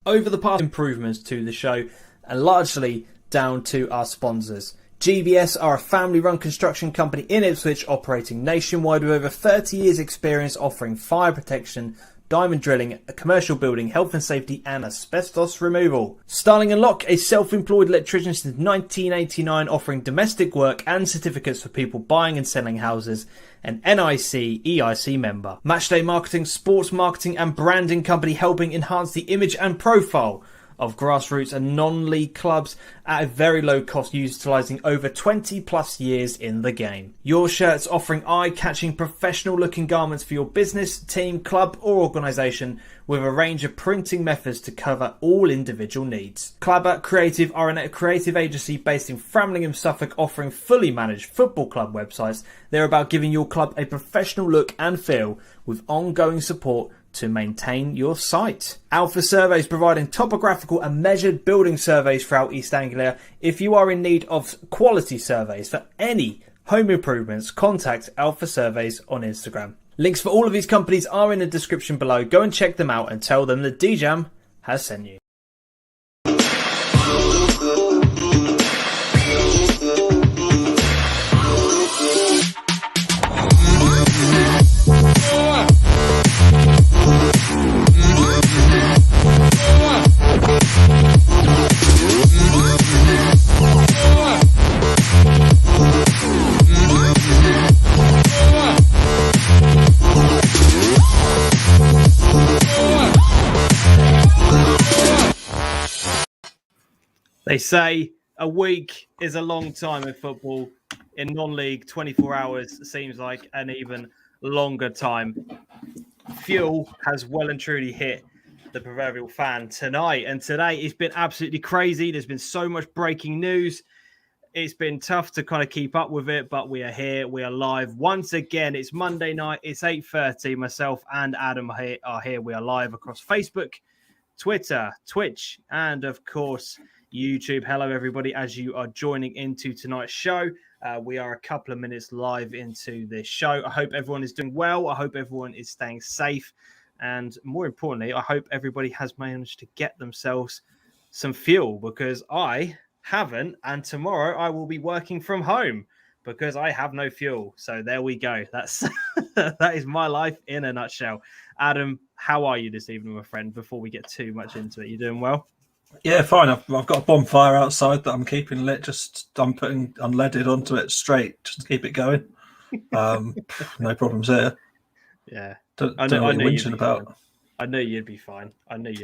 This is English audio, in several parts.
over the past improvements to the show, and largely down to our sponsors. GBS are a family-run construction company in Ipswich operating nationwide with over 30 years experience offering fire protection, diamond drilling, commercial building, health and safety and asbestos removal. Starling and Lock, a self-employed electrician since 1989 offering domestic work and certificates for people buying and selling houses, an NIC EIC member. Matchday Marketing, sports marketing and branding company helping enhance the image and profile of grassroots and non-league clubs at a very low cost, utilising over 20 plus years in the game. Your Shirts offering eye-catching professional looking garments for your business, team, club or organisation with a range of printing methods to cover all individual needs. Clabber Creative are a creative agency based in Framlingham, Suffolk, offering fully managed football club websites. They're about giving your club a professional look and feel with ongoing support to maintain your site. Alpha Surveys providing topographical and measured building surveys throughout East Anglia. If you are in need of quality surveys for any home improvements, contact Alpha Surveys on Instagram. Links for all of these companies are in the description below. Go and check them out and tell them that DeeJam has sent you. They say a week is a long time in football. In non-league, 24 hours seems like an even longer time. Fuel has well and truly hit the proverbial fan tonight. And today it's been absolutely crazy. There's been so much breaking news. It's been tough to kind of keep up with it, but we are here. We are live. Once again, it's Monday night. It's 8:30. Myself and Adam are here. We are live across Facebook, Twitter, Twitch, and of course, YouTube. Hello, everybody, as you are joining into tonight's show. We are a couple of minutes live into this show. I hope everyone is doing well. I hope everyone is staying safe. And more importantly, I hope everybody has managed to get themselves some fuel, because I haven't. And tomorrow I will be working from home because I have no fuel. So there we go. That's that is my life in a nutshell. Adam, how are you this evening, my friend? Before we get too much into it, you doing well? Yeah, fine. I've got a bonfire outside that I'm keeping lit. I'm putting unleaded onto it straight just to keep it going. No problems there. Yeah, Don't know what you're whinging about. Fine. I know you'd be fine. Fine. But,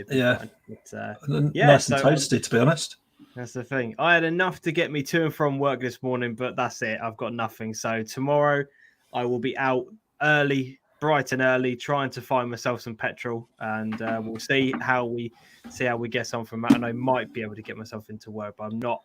nice and toasty, to be honest. That's the thing. I had enough to get me to and from work this morning, but that's it. I've got nothing. So tomorrow I will be out early, bright and early, trying to find myself some petrol, and we'll see how we get on from that. And I might be able to get myself into work, but I'm not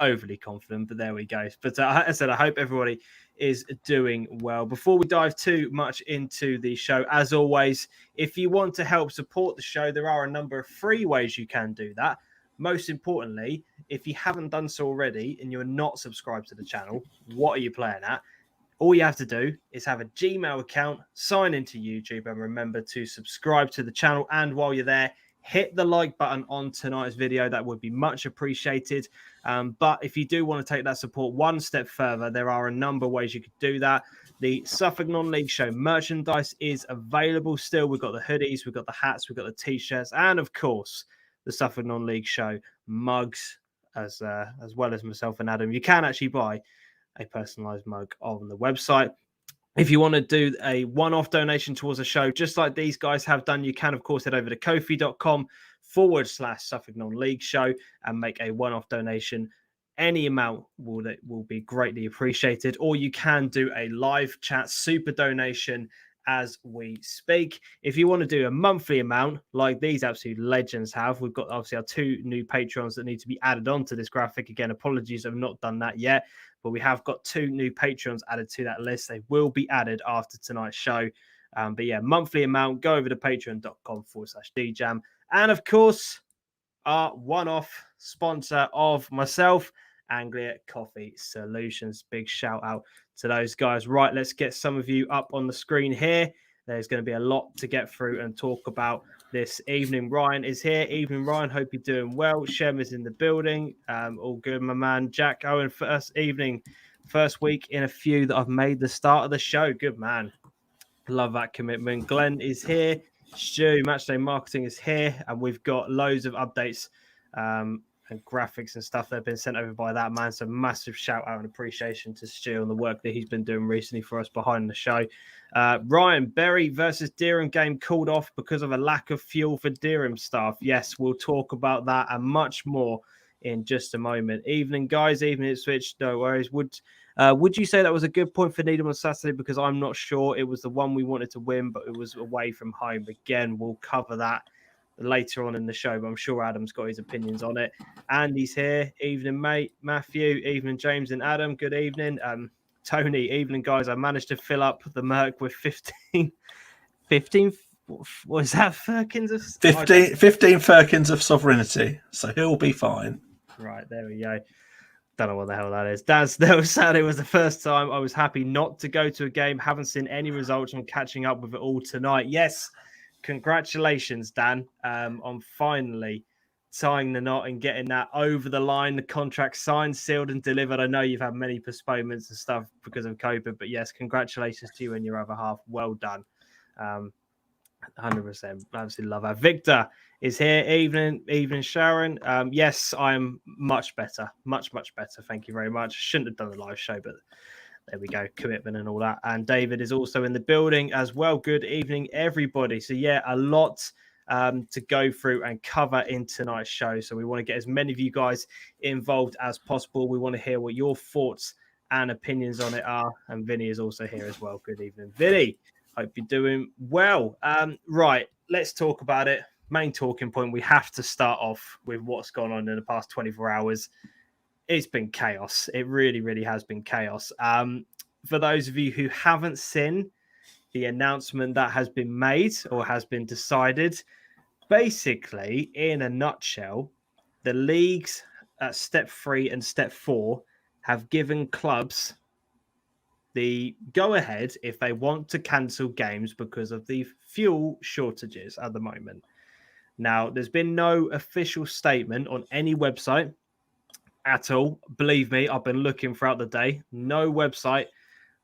overly confident. But there we go. But as I said, I hope everybody is doing well. Before we dive too much into the show, as always, if you want to help support the show, there are a number of free ways you can do that. Most importantly, if you haven't done so already and you're not subscribed to the channel, what are you playing at? All you have to do is have a Gmail account, sign into YouTube, and remember to subscribe to the channel. And while you're there, hit the like button on tonight's video. That would be much appreciated. But if you do want to take that support one step further, there are a number of ways you could do that. The Suffolk Non-League Show merchandise is available still. We've got the hoodies, we've got the hats, we've got the t-shirts, and of course, the Suffolk Non-League Show mugs, as well as myself and Adam. You can actually buy a personalized mug on the website. If you want to do a one-off donation towards a show, just like these guys have done, you can, of course, head over to kofi.com/Suffolk Non-League Show and make a one-off donation. Any amount will be greatly appreciated. Or you can do a live chat super donation as we speak. If you want to do a monthly amount like these absolute legends have, we've got obviously our 2 new Patreons that need to be added onto this graphic. Again, apologies, I've not done that yet, but we have got 2 new Patreons added to that list. They will be added after tonight's show. But yeah, monthly amount, go over to patreon.com/DeeJam. And of course, our one-off sponsor of myself, Anglia Coffee Solutions. Big shout out to those guys. Right, let's get some of you up on the screen here. There's going to be a lot to get through and talk about this evening. Ryan is here. Evening, Ryan. Hope you're doing well. Shem is in the building. All good, my man. Jack Owen, first week in a few that I've made the start of the show. Good man. Love that commitment. Glenn is here. Stu, Matchday Marketing is here. And we've got loads of updates and graphics and stuff that have been sent over by that man. So massive shout out and appreciation to Stu on the work that he's been doing recently for us behind the show. Ryan, Berry versus DeeJam game called off because of a lack of fuel for DeeJam staff. Yes, we'll talk about that and much more in just a moment. Evening, guys. Evening at Switch. No worries. Would you say that was a good point for Needham on Saturday? Because I'm not sure. It was the one we wanted to win, but it was away from home. Again, we'll cover that later on in the show, but I'm sure Adam's got his opinions on it. Andy's here. Evening, mate. Matthew. Evening, James and Adam. Good evening. Tony. Evening, guys. I managed to fill up the Merc with 15. What is that? Firkins of 15 firkins of sovereignty. So he'll be fine. Right, there we go. Don't know what the hell that is. Dan's still sad. It was the first time. I was happy not to go to a game. Haven't seen any results. I'm catching up with it all tonight. Yes. Congratulations, Dan, on finally tying the knot and getting that over the line, the contract signed, sealed, and delivered. I know you've had many postponements and stuff because of COVID, but yes, congratulations to you and your other half. Well done. 100%. Absolutely love that. Victor is here. Evening, Sharon. Yes, I'm much better. Much better. Thank you very much. Shouldn't have done the live show, but there we go. Commitment and all that. And David is also in the building as well. Good evening, everybody. So yeah, a lot to go through and cover in tonight's show. So we want to get as many of you guys involved as possible. We want to hear what your thoughts and opinions on it are. And Vinny is also here as well. Good evening, Vinny. Hope you're doing well. Right, let's talk about it. Main talking point, we have to start off with what's gone on in the past 24 hours. It's been chaos. It really, really has been chaos. For those of you who haven't seen the announcement that has been made or has been decided, basically, in a nutshell, the leagues at step 3 and step 4 have given clubs the go-ahead if they want to cancel games because of the fuel shortages at the moment. Now, there's been no official statement on any website at all. Believe me, I've been looking throughout the day. No website,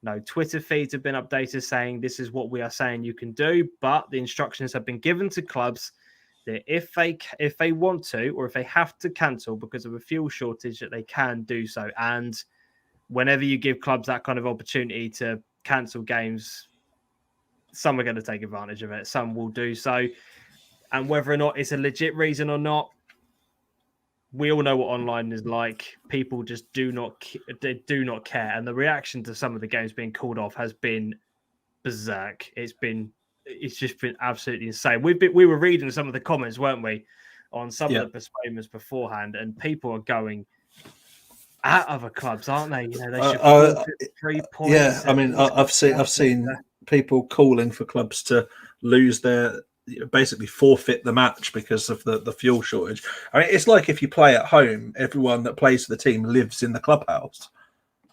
no Twitter feeds have been updated saying this is what we are saying you can do, but the instructions have been given to clubs that if they want to or if they have to cancel because of a fuel shortage, that they can do so. And whenever you give clubs that kind of opportunity to cancel games, some are going to take advantage of it. Some will do so. And whether or not it's a legit reason or not, we all know what online is like. People just do not care. And the reaction to some of the games being called off has been berserk. It's just been absolutely insane. We were reading some of the comments, weren't we, on some of the postponements beforehand, and people are going at other clubs, aren't they? You know, they should forfeit 3 points. Yeah, I mean, I've seen people calling for clubs to lose basically forfeit the match because of the fuel shortage. I mean, it's like if you play at home, everyone that plays for the team lives in the clubhouse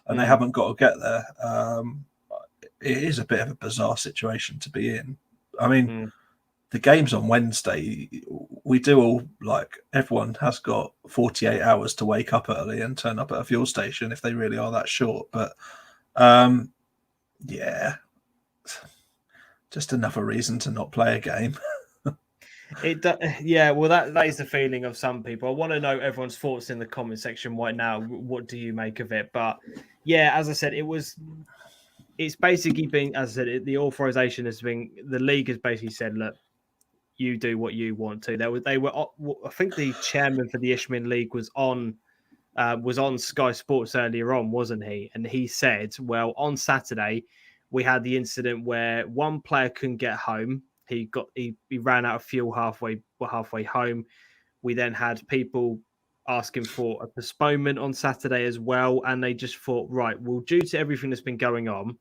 and they haven't got to get there. It is a bit of a bizarre situation to be in. I mean, the game's on Wednesday. We do all, everyone has got 48 hours to wake up early and turn up at a fuel station if they really are that short. But yeah, just another reason to not play a game. Yeah, well, that is the feeling of some people. I want to know everyone's thoughts in the comment section right now. What do you make of it? But yeah, as I said, it's basically been, as I said, the authorization has been, the league has basically said, look, you do what you want to. They were. I think the chairman for the Ishmael League was on Sky Sports earlier on, wasn't he? And he said, well, on Saturday we had the incident where one player couldn't get home. He ran out of fuel halfway home. We then had people asking for a postponement on Saturday as well, and they just thought, right, well, due to everything that's been going on,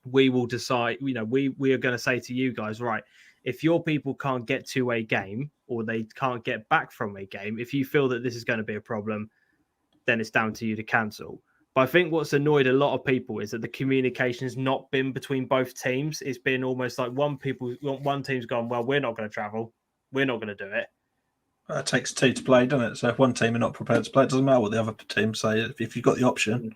we will decide. You know, we are going to say to you guys, right, if your people can't get to a game or they can't get back from a game, if you feel that this is going to be a problem, then it's down to you to cancel. But I think what's annoyed a lot of people is that the communication has not been between both teams. It's been almost like one team's gone, well, we're not going to travel. we're not going to do it. It takes two to play, doesn't it? So if one team are not prepared to play, it doesn't matter what the other team say. If you've got the option,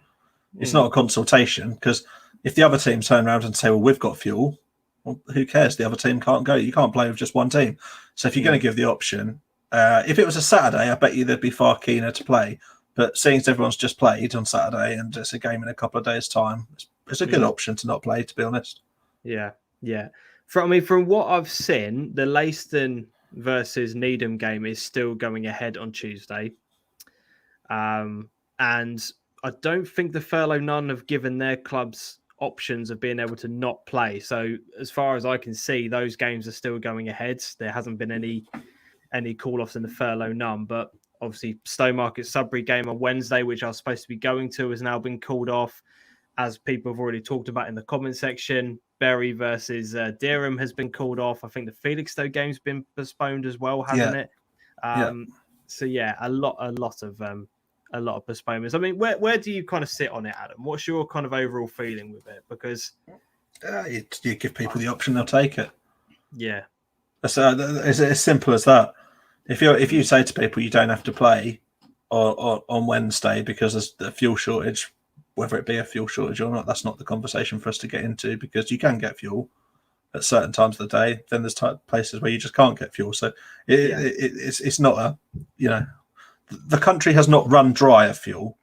it's not a consultation, because if the other team turn around and say, well, we've got fuel, well, who cares? The other team can't go. You can't play with just one team. So if you're going to give the option, if it was a Saturday, I bet you they'd be far keener to play. But seeing as everyone's just played on Saturday and it's a game in a couple of days' time, it's a good option to not play, to be honest. Yeah. From what I've seen, the Leiston versus Needham game is still going ahead on Tuesday. And I don't think the Furlough None have given their clubs options of being able to not play. So as far as I can see, those games are still going ahead. There hasn't been any call-offs in the Furlough None, but obviously Stowmarket Sudbury game on Wednesday, which I was supposed to be going to, has now been called off. As people have already talked about in the comment section, Bury versus Dereham has been called off. I think the Felixstowe game's been postponed as well, hasn't it? So yeah, a lot of postponements. I mean, where do you kind of sit on it, Adam? What's your kind of overall feeling with it? Because you give people the option, they'll take it. Yeah, it's as simple as that. If you say to people you don't have to play on Wednesday because there's a fuel shortage, whether it be a fuel shortage or not, that's not the conversation for us to get into, because you can get fuel at certain times of the day. Then there's places where you just can't get fuel. So it's not a, the country has not run dry of fuel.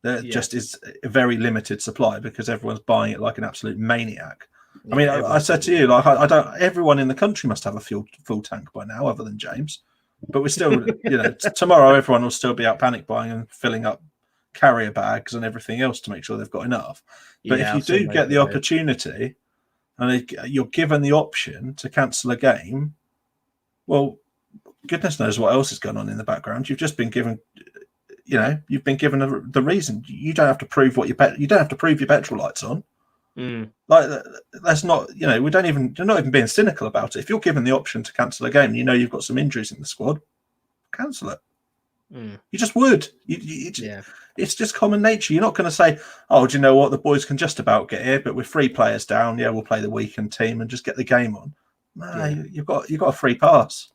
There just is a very limited supply because everyone's buying it like an absolute maniac. I mean, I said to you, like, I don't. Everyone in the country must have a full tank by now, other than James. But we're still, tomorrow everyone will still be out panic buying and filling up carrier bags and everything else to make sure they've got enough. But if you do get the opportunity and you're given the option to cancel a game, well, goodness knows what else is going on in the background. You've just been given, you've been given the reason. You don't have to prove you don't have to prove your petrol lights on. Like, that's not, you're not even being cynical about it. If you're given the option to cancel a game, you've got some injuries in the squad, cancel it. You just would. It's just common nature. You're not going to say, oh, do you know what? The boys can just about get here, but with 3 players down, we'll play the weekend team and just get the game on. No, you've got a free pass.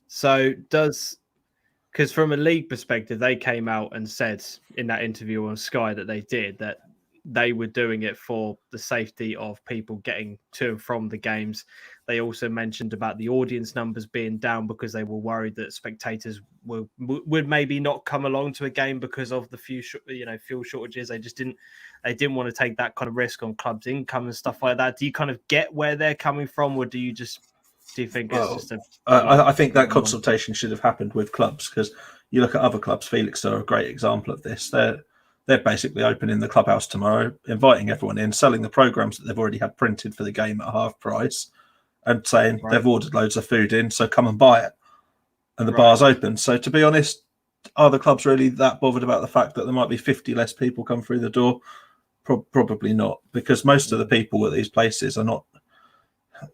So because from a league perspective, they came out and said in that interview on Sky that they did that they were doing it for the safety of people getting to and from the games. They also mentioned about the audience numbers being down because they were worried that spectators would maybe not come along to a game because of the fuel shortages. They didn't want to take that kind of risk on clubs' income and stuff like that. Do you kind of get where they're coming from, or do you think it's just I think that consultation should have happened with clubs, because you look at other clubs. Felixstowe are a great example of this. They're basically opening the clubhouse tomorrow, inviting everyone in, selling the programs that they've already had printed for the game at half price, and saying they've ordered loads of food in, so come and buy it. And the bar's open. So to be honest, are the clubs really that bothered about the fact that there might be 50 less people come through the door? Probably not, because most of the people at these places are not,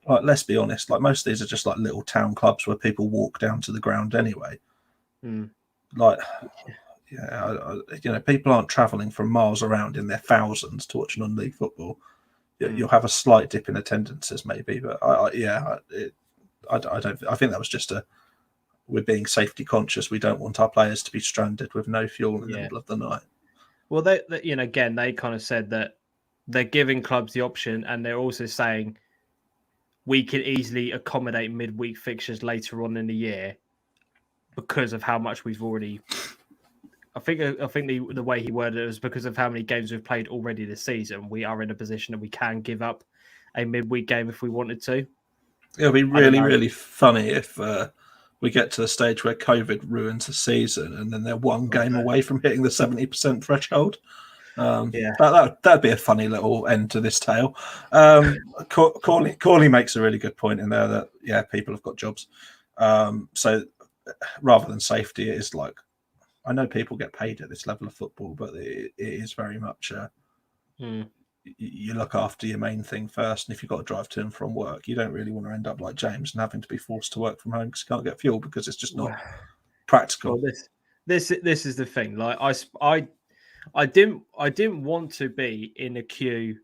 like, let's be honest, like, most of these are just like little town clubs where people walk down to the ground anyway. Like, people aren't travelling from miles around in their thousands to watch non-league football. You'll have a slight dip in attendances, maybe, but I don't. I think that was just we're being safety conscious. We don't want our players to be stranded with no fuel in the middle of the night. Well, they kind of said that they're giving clubs the option, and they're also saying we can easily accommodate midweek fixtures later on in the year because of how much we've already. I think the way he worded it was because of how many games we've played already this season. We are in a position that we can give up a midweek game if we wanted to. It'll be really, really funny if we get to the stage where COVID ruins the season and then they're one game away from hitting the 70% threshold. That'd be a funny little end to this tale. Corley makes a really good point in there that people have got jobs. So rather than safety, it is like, I know people get paid at this level of football, but it is very much you look after your main thing first. And if you've got to drive to and from work, you don't really want to end up like James and having to be forced to work from home because you can't get fuel, because it's just not practical. Well, this is the thing. Like I didn't want to be in a queue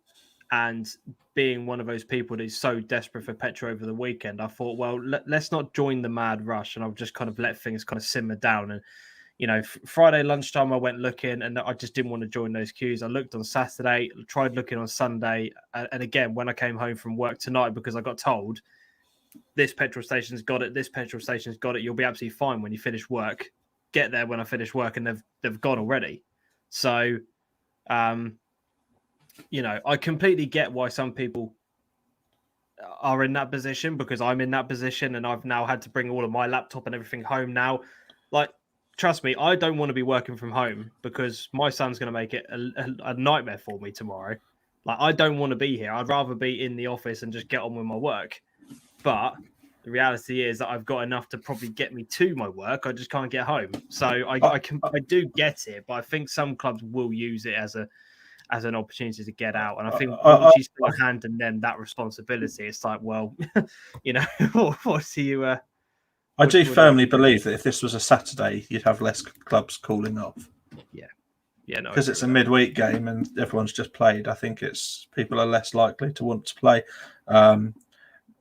And being one of those people that is so desperate for petrol over the weekend, I thought, well, let's not join the mad rush, and I'll just kind of let things kind of simmer down. And Friday lunchtime, I went looking, and I just didn't want to join those queues. I looked on Saturday, tried looking on Sunday, and again, when I came home from work tonight, because I got told this petrol station's got it, this petrol station's got it, you'll be absolutely fine when you finish work. Get there when I finish work, and they've gone already. So, I completely get why some people are in that position, because I'm in that position, and I've now had to bring all of my laptop and everything home now. Like, trust me, I don't want to be working from home, because my son's going to make it a nightmare for me tomorrow. Like, I don't want to be here. I'd rather be in the office and just get on with my work. But the reality is that I've got enough to probably get me to my work. I just can't get home. So I do get it, but I think some clubs will use it as an opportunity to get out. And I think once you start handing them that responsibility, it's like, well, what do you... I do firmly believe that if this was a Saturday, you'd have less clubs calling off. Yeah, no, because it's a midweek game and everyone's just played. I think people are less likely to want to play.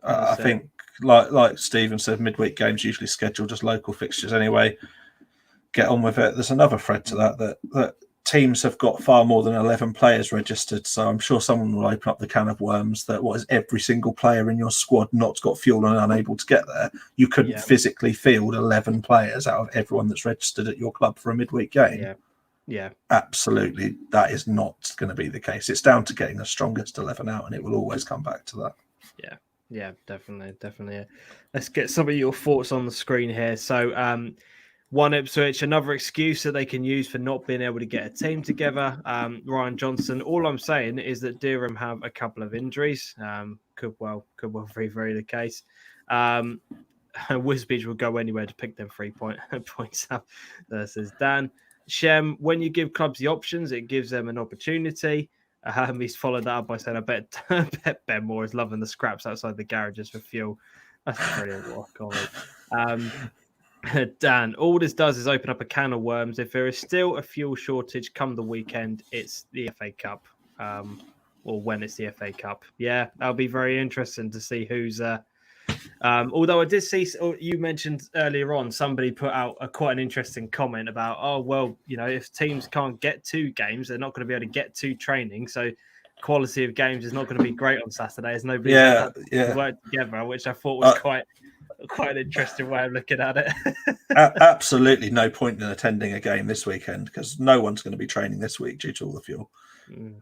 I think, like Stephen said, midweek games usually scheduled as local fixtures anyway. Get on with it. There's another thread to that teams have got far more than 11 players registered, so I'm sure someone will open up the can of worms that what is every single player in your squad not got fuel and unable to get there. You couldn't physically field 11 players out of everyone that's registered at your club for a midweek game. Yeah, absolutely. That is not going to be the case. It's down to getting the strongest 11 out, and it will always come back to that. Yeah, definitely. Let's get some of your thoughts on the screen here. So, one Ipswich, another excuse that they can use for not being able to get a team together. Ryan Johnson. All I'm saying is that DeeJam have a couple of injuries. Could well very, very the case. Wisbech will go anywhere to pick them 3 points up. Says Dan. Shem, when you give clubs the options, it gives them an opportunity. He's followed that up by saying, I bet Ben Moore is loving the scraps outside the garages for fuel. That's brilliant. What a comment. Dan, all this does is open up a can of worms. If there is still a fuel shortage come the weekend, it's the FA Cup, or when it's the FA Cup. Yeah, that'll be very interesting to see who's... although I did see, you mentioned earlier on, somebody put out quite an interesting comment about, if teams can't get 2 games, they're not going to be able to get 2 training. So quality of games is not going to be great on Saturday as nobody work together, which I thought was quite an interesting way of looking at it. Absolutely no point in attending a game this weekend because no one's going to be training this week due to all the fuel.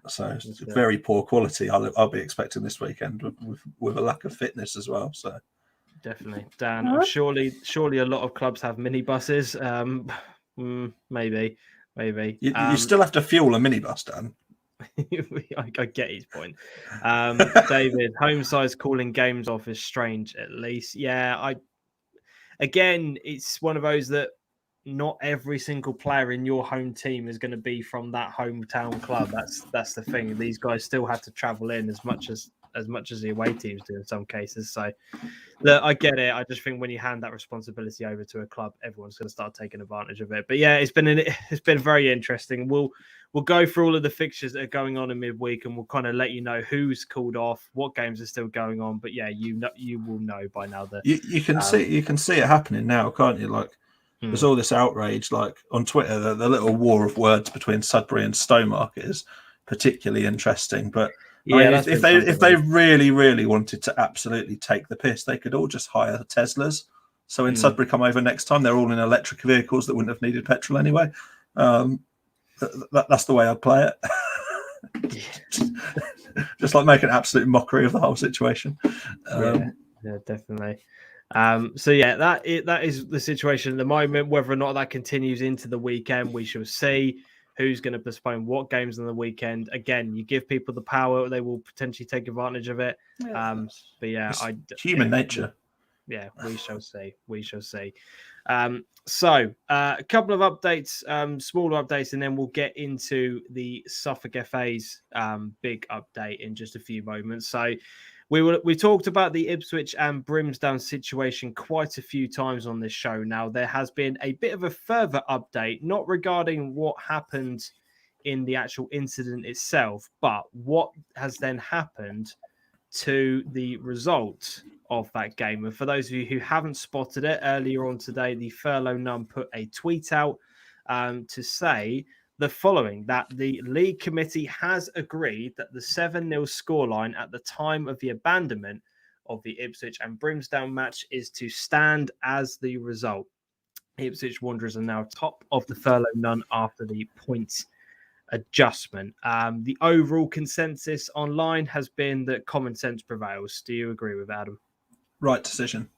So it's very poor quality. I'll be expecting this weekend with a lack of fitness as well. So definitely, Dan. Surely a lot of clubs have minibuses. Maybe. You still have to fuel a minibus, Dan. I get his point. David, home sides calling games off is strange. At least, again, it's one of those that not every single player in your home team is going to be from that hometown club. That's the thing. These guys still have to travel in as much as the away teams do in some cases. So, look, I get it. I just think when you hand that responsibility over to a club, everyone's going to start taking advantage of it. But yeah, it's been very interesting. We'll go through all of the fixtures that are going on in midweek, and we'll kind of let you know who's called off, what games are still going on. But yeah, you will know by now that you can see it happening now, can't you? Like there's all this outrage, like on Twitter, the little war of words between Sudbury and Stowmarket is particularly interesting. But yeah, if they really, really wanted to absolutely take the piss, they could all just hire Teslas. So when Sudbury come over next time, they're all in electric vehicles that wouldn't have needed petrol anyway. That's the way I'd play it. Just like make an absolute mockery of the whole situation. Yeah, definitely. So yeah, that is the situation at the moment. Whether or not that continues into the weekend, we shall see. Who's going to postpone what games on the weekend? Again, you give people the power; they will potentially take advantage of it. But yeah, human nature. Yeah, we shall see. So a couple of updates, smaller updates, and then we'll get into the Suffolk FA's big update in just a few moments. So we talked about the Ipswich and Brimsdown situation quite a few times on this show. Now there has been a bit of a further update, not regarding what happened in the actual incident itself, but what has then happened to the result of that game. And for those of you who haven't spotted it, earlier on today, the Furlough Nun put a tweet out to say the following, that the league committee has agreed that the 7-0 scoreline at the time of the abandonment of the Ipswich and Brimsdown match is to stand as the result. Ipswich Wanderers are now top of the Furlough Nun after the points adjustment. The overall consensus online has been that common sense prevails. Do you agree with Adam? Right decision.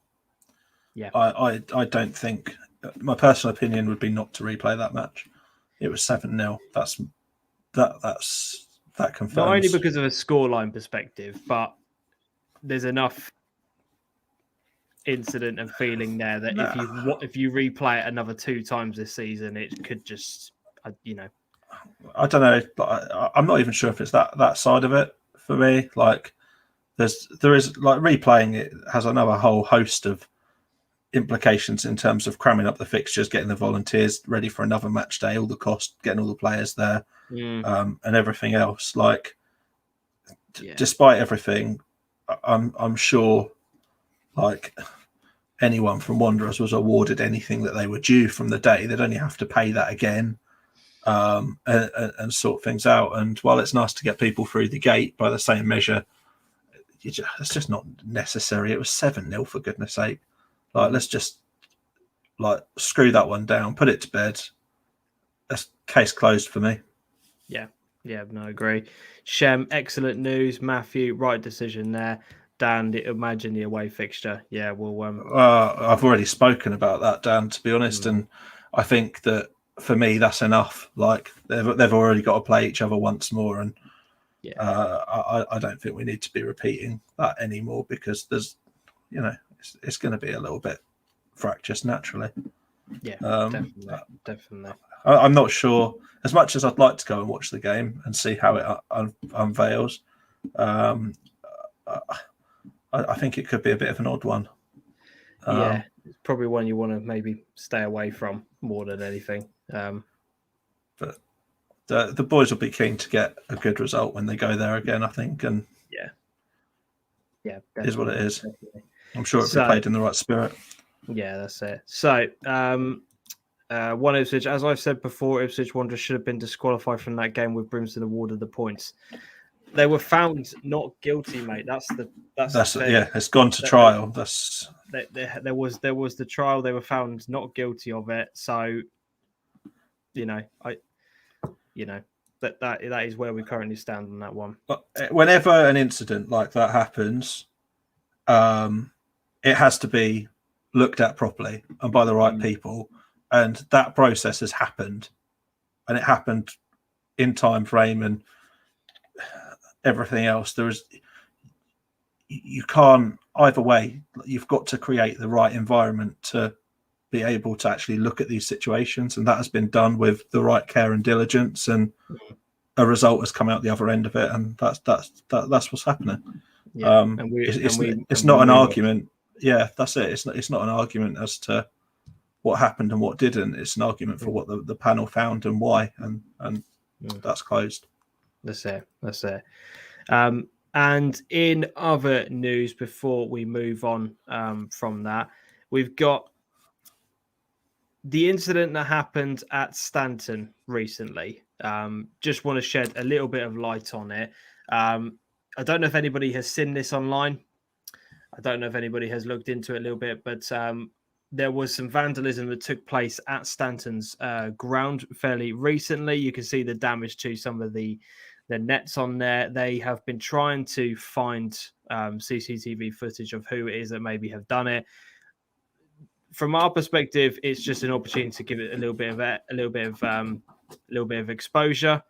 Yeah. I don't think, my personal opinion would be not to replay that match. It was 7-0. That confirms. Not only because of a scoreline perspective, but there's enough incident and feeling there that if you replay it another 2 times this season, it could just, I don't know. I'm not even sure if it's that side of it for me. Like, there is like replaying it has another whole host of implications in terms of cramming up the fixtures, getting the volunteers ready for another match day, all the cost, getting all the players there, and everything else. Like, despite everything, I'm sure, like, anyone from Wanderers was awarded anything that they were due from the day. They'd only have to pay that again. And sort things out. And while it's nice to get people through the gate, by the same measure, it's just not necessary. It was 7-0 for goodness sake. Like, let's just screw that one down, put it to bed. That's case closed for me. Yeah, no, agree. Shem, excellent news. Matthew, right decision there. Dan, imagine the away fixture. Yeah, well, I've already spoken about that, Dan, to be honest, and I think that for me, that's enough. Like, they've already got to play each other once more, and I don't think we need to be repeating that anymore, because there's, it's going to be a little bit fractious naturally. Yeah, definitely. I'm not sure. As much as I'd like to go and watch the game and see how it unveils, I think it could be a bit of an odd one. It's probably one you want to maybe stay away from more than anything. But the boys will be keen to get a good result when they go there again, I think. And is what it is. Definitely. I'm sure it'll be played in the right spirit. Yeah, that's it. So, one Ipswich, as I've said before, Ipswich Wanderers should have been disqualified from that game with Brimston awarded the points. They were found not guilty, mate. That's the thing. It's gone to trial. There was the trial. They were found not guilty of it. So, that is where we currently stand on that one. Whenever an incident like that happens, it has to be looked at properly and by the right people, and that process has happened, and it happened in time frame and everything else. You can't, either way, you've got to create the right environment to be able to actually look at these situations, and that has been done with the right care and diligence, and a result has come out the other end of it, and that's what's happening. It's not an argument. Yeah, that's it. It's not an argument as to what happened and what didn't. It's an argument for what the panel found and why, and that's closed. That's it. And in other news, before we move on from that, we've got the incident that happened at Stanton recently. Just want to shed a little bit of light on it. I don't know if anybody has seen this online. I don't know if anybody has looked into it a little bit, but there was some vandalism that took place at Stanton's ground fairly recently. You can see the damage to some of the nets on there. They have been trying to find CCTV footage of who it is that maybe have done it. From our perspective, it's just an opportunity to give it a little bit of exposure.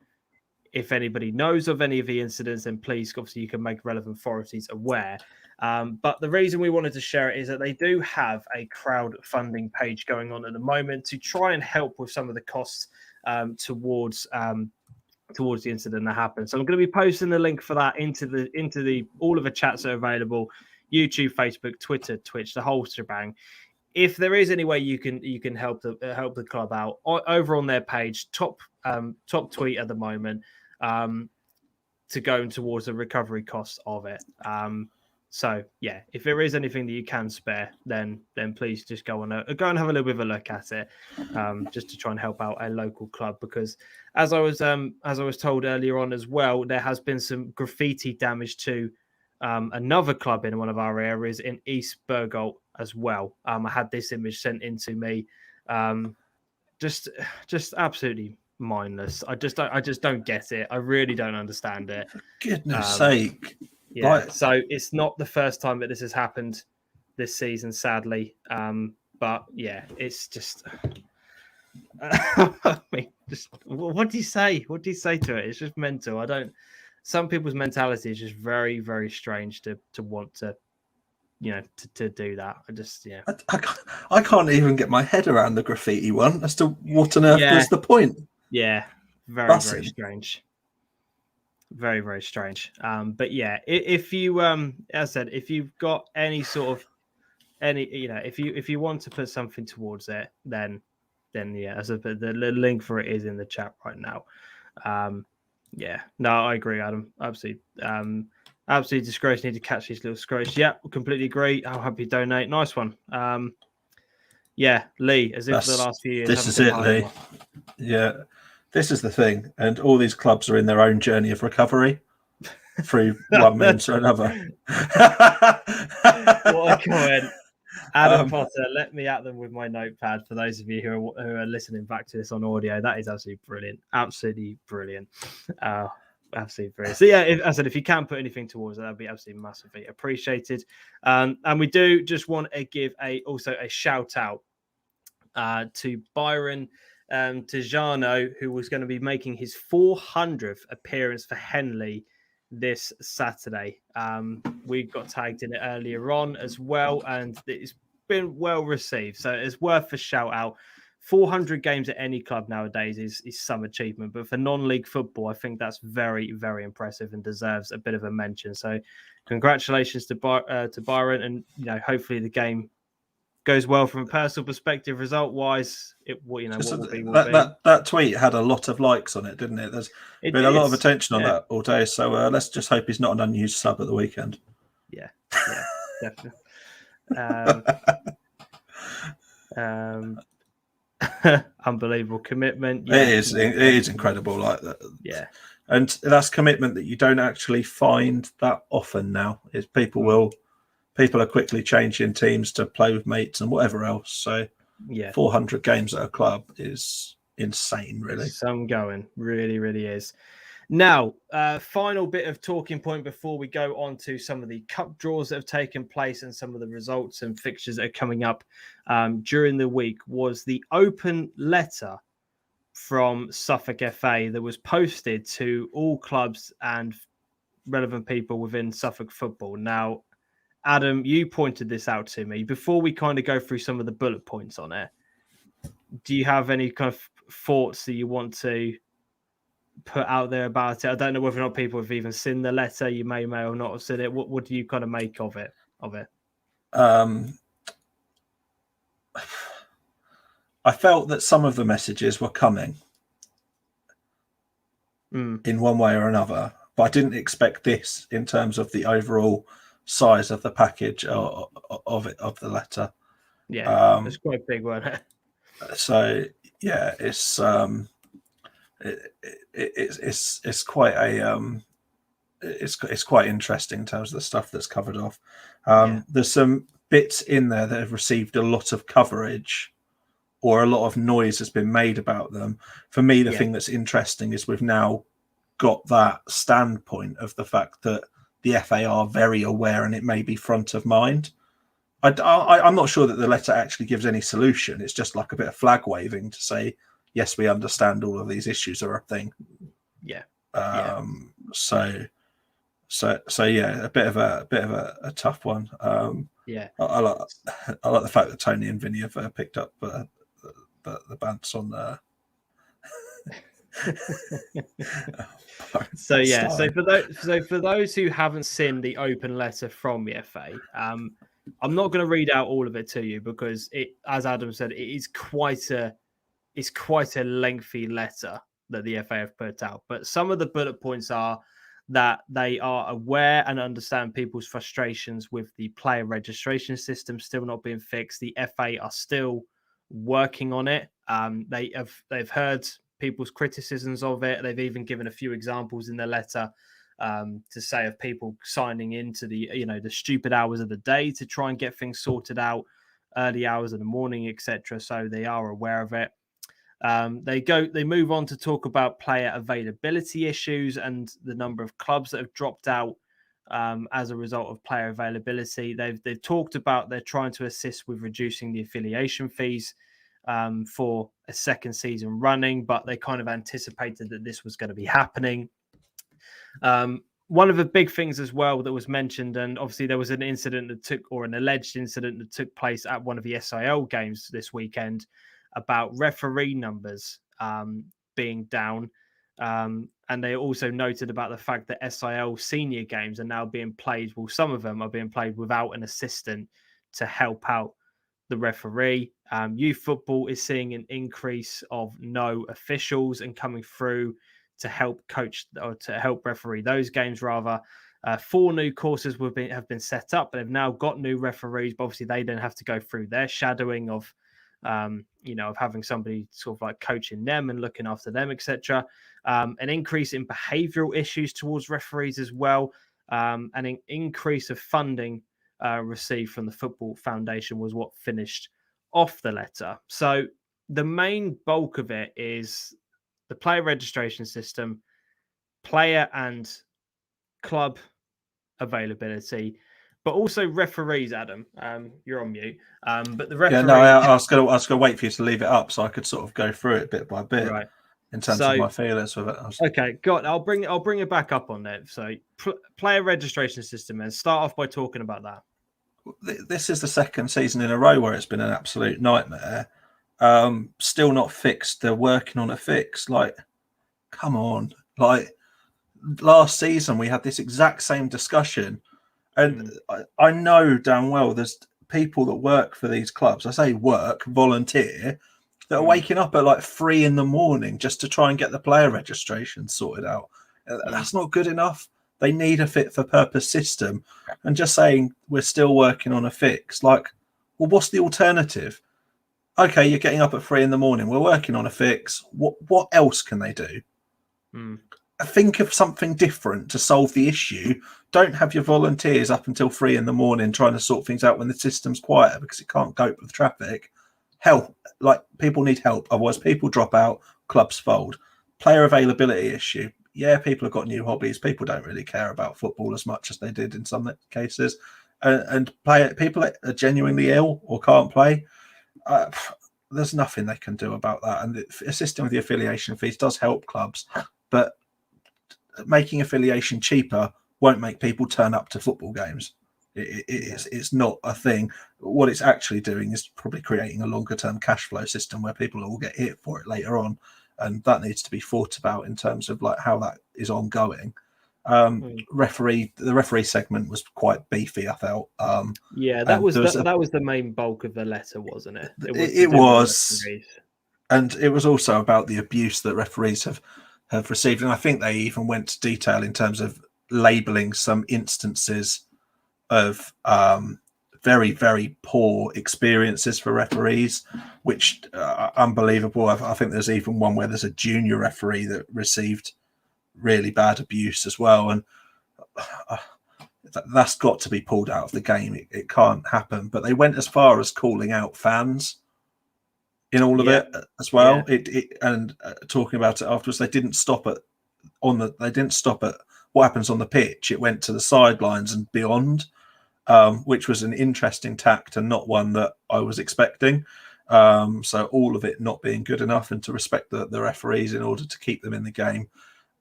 If anybody knows of any of the incidents, then please, obviously, you can make relevant authorities aware. But the reason we wanted to share it is that they do have a crowdfunding page going on at the moment to try and help with some of the costs towards the incident that happened. So I'm going to be posting the link for that into the all of the chats that are available: YouTube, Facebook, Twitter, Twitch, the whole shebang. if there is any way you can help the club out, over on their page, top tweet at the moment, to go towards the recovery costs of it. So yeah, if there is anything that you can spare, then please just go and have a little bit of a look at it, just to try and help out a local club. Because as I was told earlier on as well, there has been some graffiti damage to another club in one of our areas in East Bergholt as well. I had this image sent in to me, just absolutely mindless. I just don't get it. I really don't understand it. For goodness sake. Yeah, Like, so it's not the first time that this has happened this season, sadly. But yeah, it's just. I mean, just what do you say? What do you say to it? It's just mental. I don't. Some people's mentality is just very, very strange to want to, to do that. I just, yeah. I can't even get my head around the graffiti one as to what on earth was the point. Yeah, very strange. Very, very strange. But yeah, if you as I said, if you've got any sort of if you want to put something towards it, then yeah, as the link for it is in the chat right now. Yeah, no, I agree, Adam. Absolutely, absolutely disgrace. Need to catch these little scroats. Yeah, completely agree. I'll happy donate. Nice one. Yeah, Lee, as if for the last few years. This is it, Lee. Yeah. This is the thing, and all these clubs are in their own journey of recovery through one means or another. What a comment. Adam Potter, let me at them with my notepad for those of you who are listening back to this on audio. That is absolutely brilliant. Absolutely brilliant. Absolutely brilliant. So yeah, if you can put anything towards it, that'd be absolutely massively appreciated. And we do just want to give also a shout out to Byron Tejano, who was going to be making his 400th appearance for Henley this Saturday. We got tagged in it earlier on as well, and it's been well received. So it's worth a shout out. 400 games at any club nowadays is some achievement, but for non-league football, I think that's very, very impressive and deserves a bit of a mention. So congratulations to Byron, and hopefully the game goes well from a personal perspective. Result wise, what will be. That tweet had a lot of likes on it, didn't it? There's been a lot of attention on that all day. So let's just hope he's not an unused sub at the weekend. Yeah, definitely. Unbelievable commitment. Yeah. It is incredible, like that. Yeah, and that's commitment that you don't actually find that often now. Is people are quickly changing teams to play with mates and whatever else. So yeah, 400 games at a club is insane, really. Some going, really, really is. Now, final bit of talking point before we go on to some of the cup draws that have taken place and some of the results and fixtures that are coming up during the week was the open letter from Suffolk FA that was posted to all clubs and relevant people within Suffolk football. Now, Adam, you pointed this out to me. Before we kind of go through some of the bullet points on it, do you have any kind of thoughts that you want to put out there about it? I don't know whether or not people have even seen the letter. You may or not have seen it. What do you kind of make of it? I felt that some of the messages were coming in one way or another, but I didn't expect this in terms of the overall size of the package of the letter. Yeah, it's quite big, wasn't it? So yeah, it's quite it's quite interesting in terms of the stuff that's covered off. There's some bits in there that have received a lot of coverage or a lot of noise has been made about them. For me, the thing that's interesting is we've now got that standpoint of the fact that the FA are very aware and it may be front of mind. I'm not sure that the letter actually gives any solution. It's just like a bit of flag waving to say, yes, we understand all of these issues are a thing. Yeah. So yeah, a bit of a tough one. I like the fact that Tony and Vinny have picked up the bants on there. So for those who haven't seen the open letter from the FA, I'm not going to read out all of it to you because as Adam said, it's quite a lengthy letter that the FA have put out. But some of the bullet points are that they are aware and understand people's frustrations with the player registration system still not being fixed. The FA are still working on it. They've heard people's criticisms of it. They've even given a few examples in the letter to say of people signing into the stupid hours of the day to try and get things sorted out, early hours of the morning, etc. So they are aware of it. They move on to talk about player availability issues and the number of clubs that have dropped out as a result of player availability. They've talked about they're trying to assist with reducing the affiliation fees for a second season running, but they kind of anticipated that this was going to be happening. One of the big things as well that was mentioned, and obviously there was an alleged incident that took place at one of the SIL games this weekend about referee numbers being down. And they also noted about the fact that SIL senior games are now being played. Well, some of them are being played without an assistant to help out the referee. Youth football is seeing an increase of no officials and coming through to help coach or to help referee those games rather. 4 new courses have been set up, but they've now got new referees, but obviously they don't have to go through their shadowing of having somebody sort of like coaching them and looking after them, etc. An increase in behavioural issues towards referees as well, and an increase of funding received from the Football Foundation was what finished off the letter. So the main bulk of it is the player registration system, player and club availability, but also referees. Adam, you're on mute. But the referee. Yeah, no, I was going to wait for you to leave it up so I could sort of go through it bit by bit, right, in terms of my feelings with it. Okay, got. I'll bring it back up on that. So player registration system, and start off by talking about that. This is the second season in a row where it's been an absolute nightmare. Still not fixed. They're working on a fix. Like, come on. Like, last season we had this exact same discussion, and I know damn well there's people that work for these clubs. I say work, volunteer, that are waking up at like 3 a.m. just to try and get the player registration sorted out. That's not good enough. They need a fit for purpose system. And just saying we're still working on a fix, like, well, what's the alternative? Okay, you're getting up at 3 a.m. We're working on a fix. What else can they do? Think of something different to solve the issue. Don't have your volunteers up until 3 a.m. trying to sort things out when the system's quieter because it can't cope with traffic. Help. Like, people need help. Otherwise, people drop out, clubs fold. Player availability issue. Yeah, people have got new hobbies. People don't really care about football as much as they did in some cases. And people are genuinely ill or can't play. There's nothing they can do about that. And assisting with the affiliation fees does help clubs, but making affiliation cheaper won't make people turn up to football games. It's not a thing. What it's actually doing is probably creating a longer term cash flow system where people will get hit for it later on, and that needs to be thought about in terms of like how that is ongoing. The referee segment was quite beefy, I felt. That was the main bulk of the letter, wasn't it? It was, and it was also about the abuse that referees have received, and I think they even went to detail in terms of labeling some instances of very, very poor experiences for referees, which are unbelievable. I think there's even one where there's a junior referee that received really bad abuse as well, and that's got to be pulled out of the game. It can't happen. But they went as far as calling out fans in all of it as well. And talking about it afterwards, they didn't stop at what happens on the pitch. It went to the sidelines and beyond, which was an interesting tact and not one that I was expecting. So all of it not being good enough, and to respect the referees in order to keep them in the game.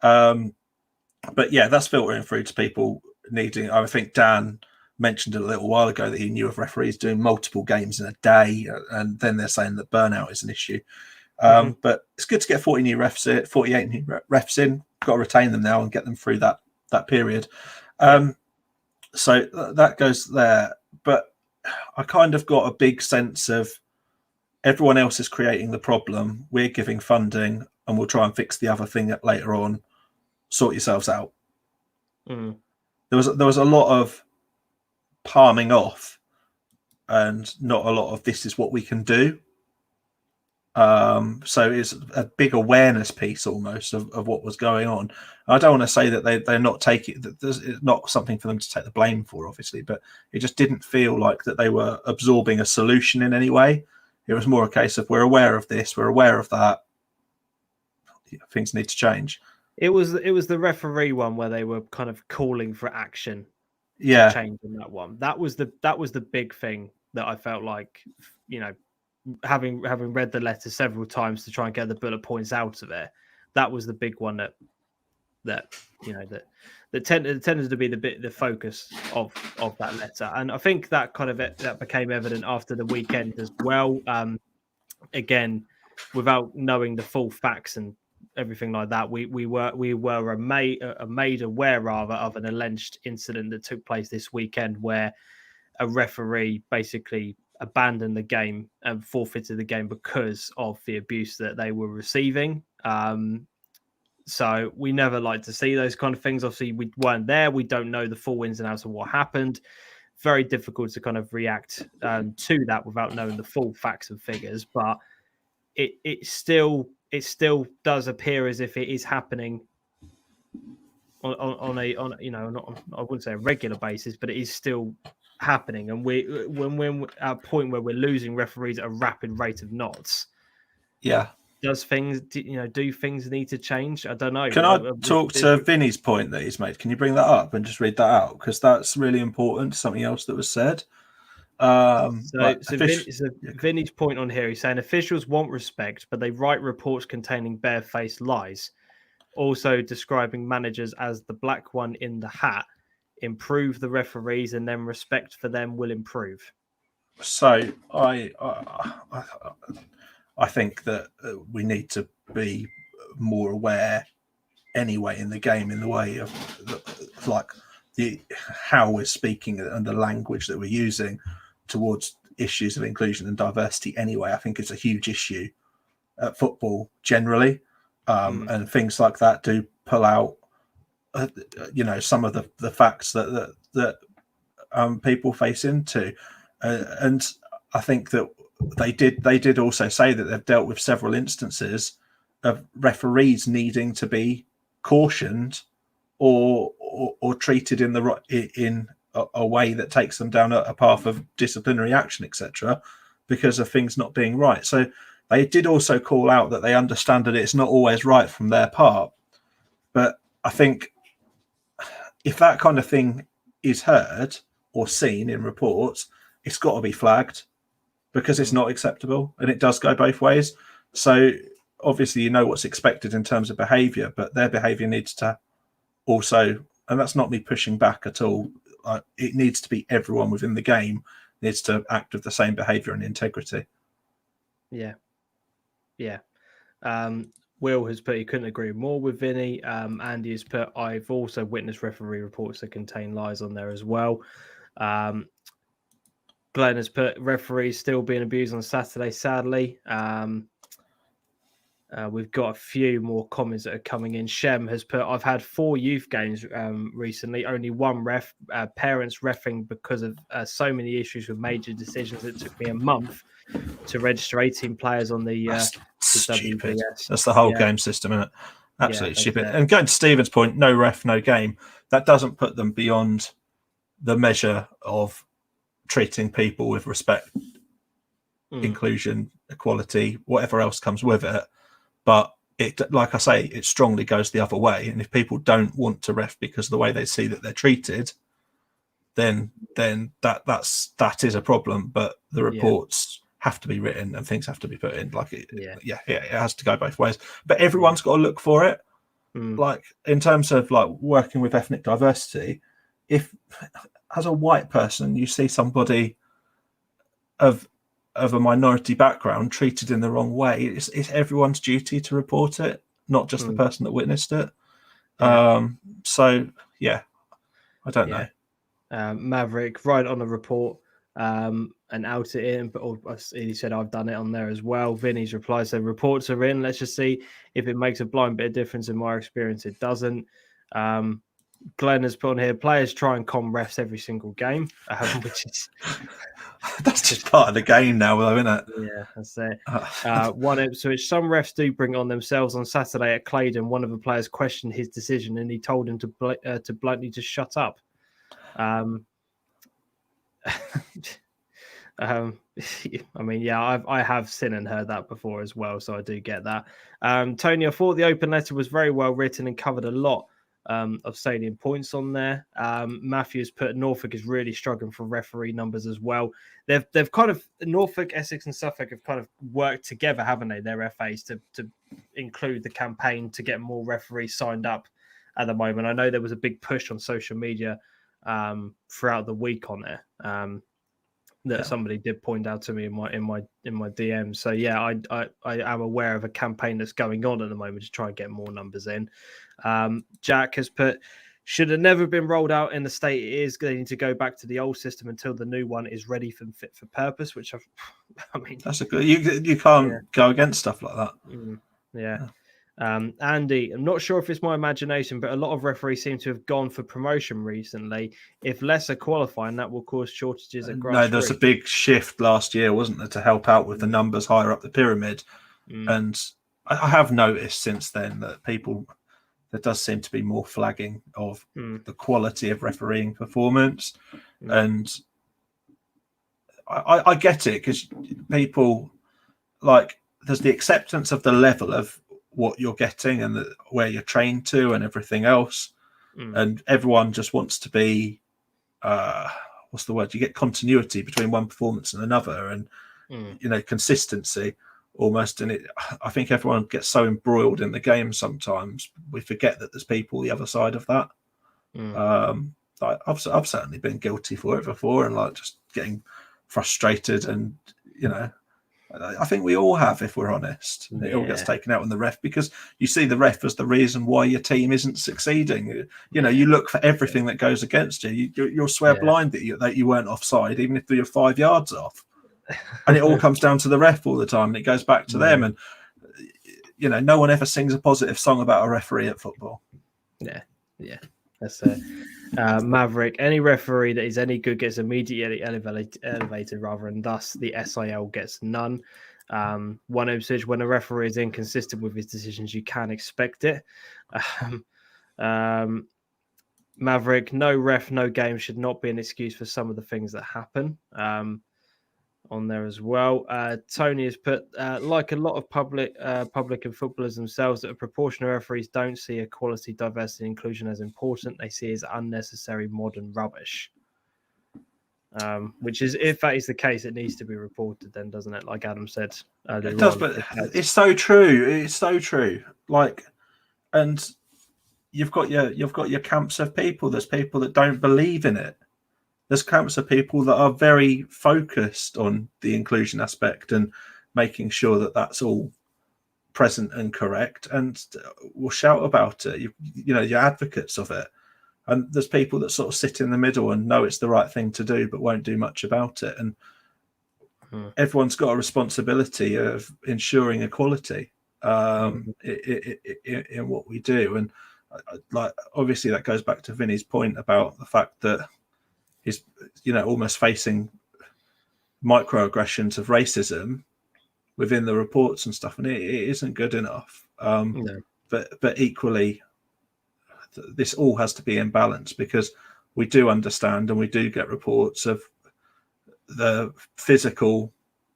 But yeah, that's filtering through to people needing. I think Dan mentioned it a little while ago that he knew of referees doing multiple games in a day, and then they're saying that burnout is an issue. But it's good to get 48 new refs in. Got to retain them now and get them through that period. So that goes there. But I kind of got a big sense of everyone else is creating the problem. We're giving funding, and we'll try and fix the other thing later on. Sort yourselves out. Mm. There was a lot of palming off, and not a lot of this is what we can do. So it's a big awareness piece almost of what was going on. I don't want to say that they're not taking that. It's not something for them to take the blame for, obviously, but it just didn't feel like that they were absorbing a solution in any way. It was more a case of, we're aware of this, we're aware of that. Things need to change. It was the referee one where they were kind of calling for action. Yeah, to change in that one. That was the big thing that I felt like, having read the letter several times to try and get the bullet points out of it. That was the big one that tended to be the focus of that letter. And I think that that became evident after the weekend as well. Again, without knowing the full facts and everything like that, we were made aware rather of an alleged incident that took place this weekend where a referee basically abandoned the game and forfeited the game because of the abuse that they were receiving. So we never like to see those kind of things. Obviously, we weren't there. We don't know the full ins and outs of what happened. Very difficult to kind of react to that without knowing the full facts and figures. But it still does appear as if it is happening on a not, I wouldn't say a regular basis, but it is still happening. And when at a point where we're losing referees at a rapid rate of knots. Yeah. Do things need to change? I don't know. Can I talk to Vinny's point that he's made? Can you bring that up and just read that out? Because that's really important. Something else that was said. Vinny's point on here, he's saying officials want respect, but they write reports containing barefaced lies. Also describing managers as the black one in the hat. Improve the referees, and then respect for them will improve. So I think that we need to be more aware anyway in the game, in the way of how we're speaking and the language that we're using towards issues of inclusion and diversity anyway. I think it's a huge issue at football generally, and things like that do pull out some of the facts that people face into, and I think that they did also say that they've dealt with several instances of referees needing to be cautioned or treated in a way that takes them down a path of disciplinary action, etc., because of things not being right. So they did also call out that they understand that it's not always right from their part. But I think if that kind of thing is heard or seen in reports, it's got to be flagged, because it's not acceptable, and it does go both ways. So obviously, what's expected in terms of behaviour, but their behaviour needs to also, and that's not me pushing back at all, it needs to be everyone within the game needs to act with the same behaviour and integrity. Yeah. Will has put he couldn't agree more with Vinny. Andy has put, I've also witnessed referee reports that contain lies on there as well. Glenn has put referees still being abused on Saturday, sadly. We've got a few more comments that are coming in. Shem has put, I've had 4 youth games recently, only one ref, parents reffing because of so many issues with major decisions. It took me a month to register 18 players on the stupid. WBS. That's the whole game system, isn't it? Absolutely stupid. And going to Stephen's point, no ref, no game, that doesn't put them beyond the measure of treating people with respect, inclusion, equality, whatever else comes with it. But it, like I say, it strongly goes the other way. And if people don't want to ref because of the way they see that they're treated, then that is a problem. But the reports have to be written and things have to be put in. It has to go both ways. But everyone's got to look for it. Like in terms of like working with ethnic diversity, if as a white person you see somebody of a minority background treated in the wrong way, it's everyone's duty to report it, not just the person that witnessed it. I don't know. Maverick, right on the report. and out it in. But he said, I've done it on there as well. Vinny's reply said, reports are in. Let's just see if it makes a blind bit of difference. In my experience, it doesn't. Glenn has put on here, players try and con refs every single game, which is... That's just part of the game now, though, isn't it? Yeah, that's it. One Ipswich, some refs do bring it on themselves. On Saturday at Claydon, one of the players questioned his decision and he told him to bluntly just shut up. I mean, yeah, I have seen and heard that before as well, so I do get that. Tony, I thought the open letter was very well written and covered a lot of salient points on there. Matthew's put Norfolk is really struggling for referee numbers as well. They've kind of, Norfolk, Essex, and Suffolk have kind of worked together, haven't they? Their FAs to include the campaign to get more referees signed up at the moment. I know there was a big push on social media throughout the week on it. That somebody did point out to me in my DM. So yeah, I am aware of a campaign that's going on at the moment to try and get more numbers in. Jack has put, should have never been rolled out in the state it is. They need to go back to the old system until the new one is ready and fit for purpose. Which I mean, that's a good. You can't go against stuff like that. Yeah. Andy, I'm not sure if it's my imagination, but a lot of referees seem to have gone for promotion recently. If less are qualifying, that will cause shortages at grassroots. No, there's a big shift last year, wasn't there, to help out with the numbers higher up the pyramid. And I have noticed since then that there does seem to be more flagging of the quality of refereeing performance. And I get it, because people, like, there's the acceptance of the level of what you're getting and where you're trained to and everything else. And everyone just wants to be, what's the word? You get continuity between one performance and another, and, consistency almost. And I think everyone gets so embroiled in the game sometimes, we forget that there's people the other side of that. I've certainly been guilty for it before, and like just getting frustrated, and, I think we all have, if we're honest. It all gets taken out on the ref, because you see the ref as the reason why your team isn't succeeding. You look for everything that goes against you. You'll swear blind that you weren't offside, even if you're 5 yards off. And it all comes down to the ref all the time, and it goes back to them. And, no one ever sings a positive song about a referee at football. Yeah. That's it. Maverick, any referee that is any good gets immediately elevated rather, and thus the SIL gets none. One Ipswich, when a referee is inconsistent with his decisions, you can expect it. Maverick, no ref, no game should not be an excuse for some of the things that happen. On there as well. Tony has put, like a lot of public and footballers themselves, that a proportion of referees don't see equality, diversity, and inclusion as important. They see it as unnecessary modern rubbish. Which is, if that is the case, it needs to be reported then, doesn't it? Like Adam said earlier. It does, but it's so true. It's so true. Like, and you've got your camps of people. There's people that don't believe in it. There's camps of people that are very focused on the inclusion aspect and making sure that that's all present and correct, and will shout about it. You're advocates of it. And there's people that sort of sit in the middle and know it's the right thing to do, but won't do much about it. And everyone's got a responsibility of ensuring equality in what we do. And like, obviously that goes back to Vinny's point about the fact that he's, almost facing microaggressions of racism within the reports and stuff, and it isn't good enough. But equally, this all has to be in balance, because we do understand and we do get reports of the physical,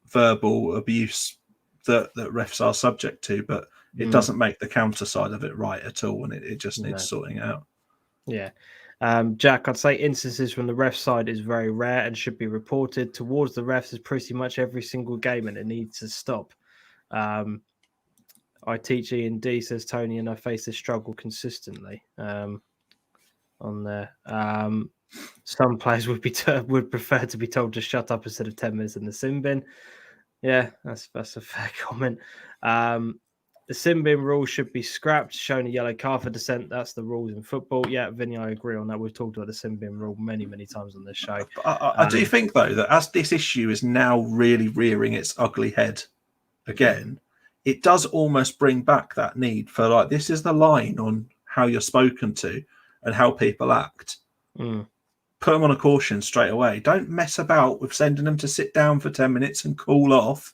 verbal abuse that refs are subject to, but it doesn't make the counter side of it right at all, and it just needs sorting out. Yeah. Jack, I'd say instances from the ref side is very rare and should be reported. Towards the refs is pretty much every single game, and it needs to stop. I teach E&D, says Tony, and I face this struggle consistently. On there, some players would prefer to be told to shut up instead of 10 minutes in the sin bin. Yeah, that's a fair comment. The sin bin rule should be scrapped, shown a yellow card for dissent. That's the rules in football. Yeah, Vinny, I agree on that. We've talked about the sin bin rule many, many times on this show. I do think, though, that as this issue is now really rearing its ugly head again, it does almost bring back that need for, like, this is the line on how you're spoken to and how people act. Put them on a caution straight away. Don't mess about with sending them to sit down for 10 minutes and cool off.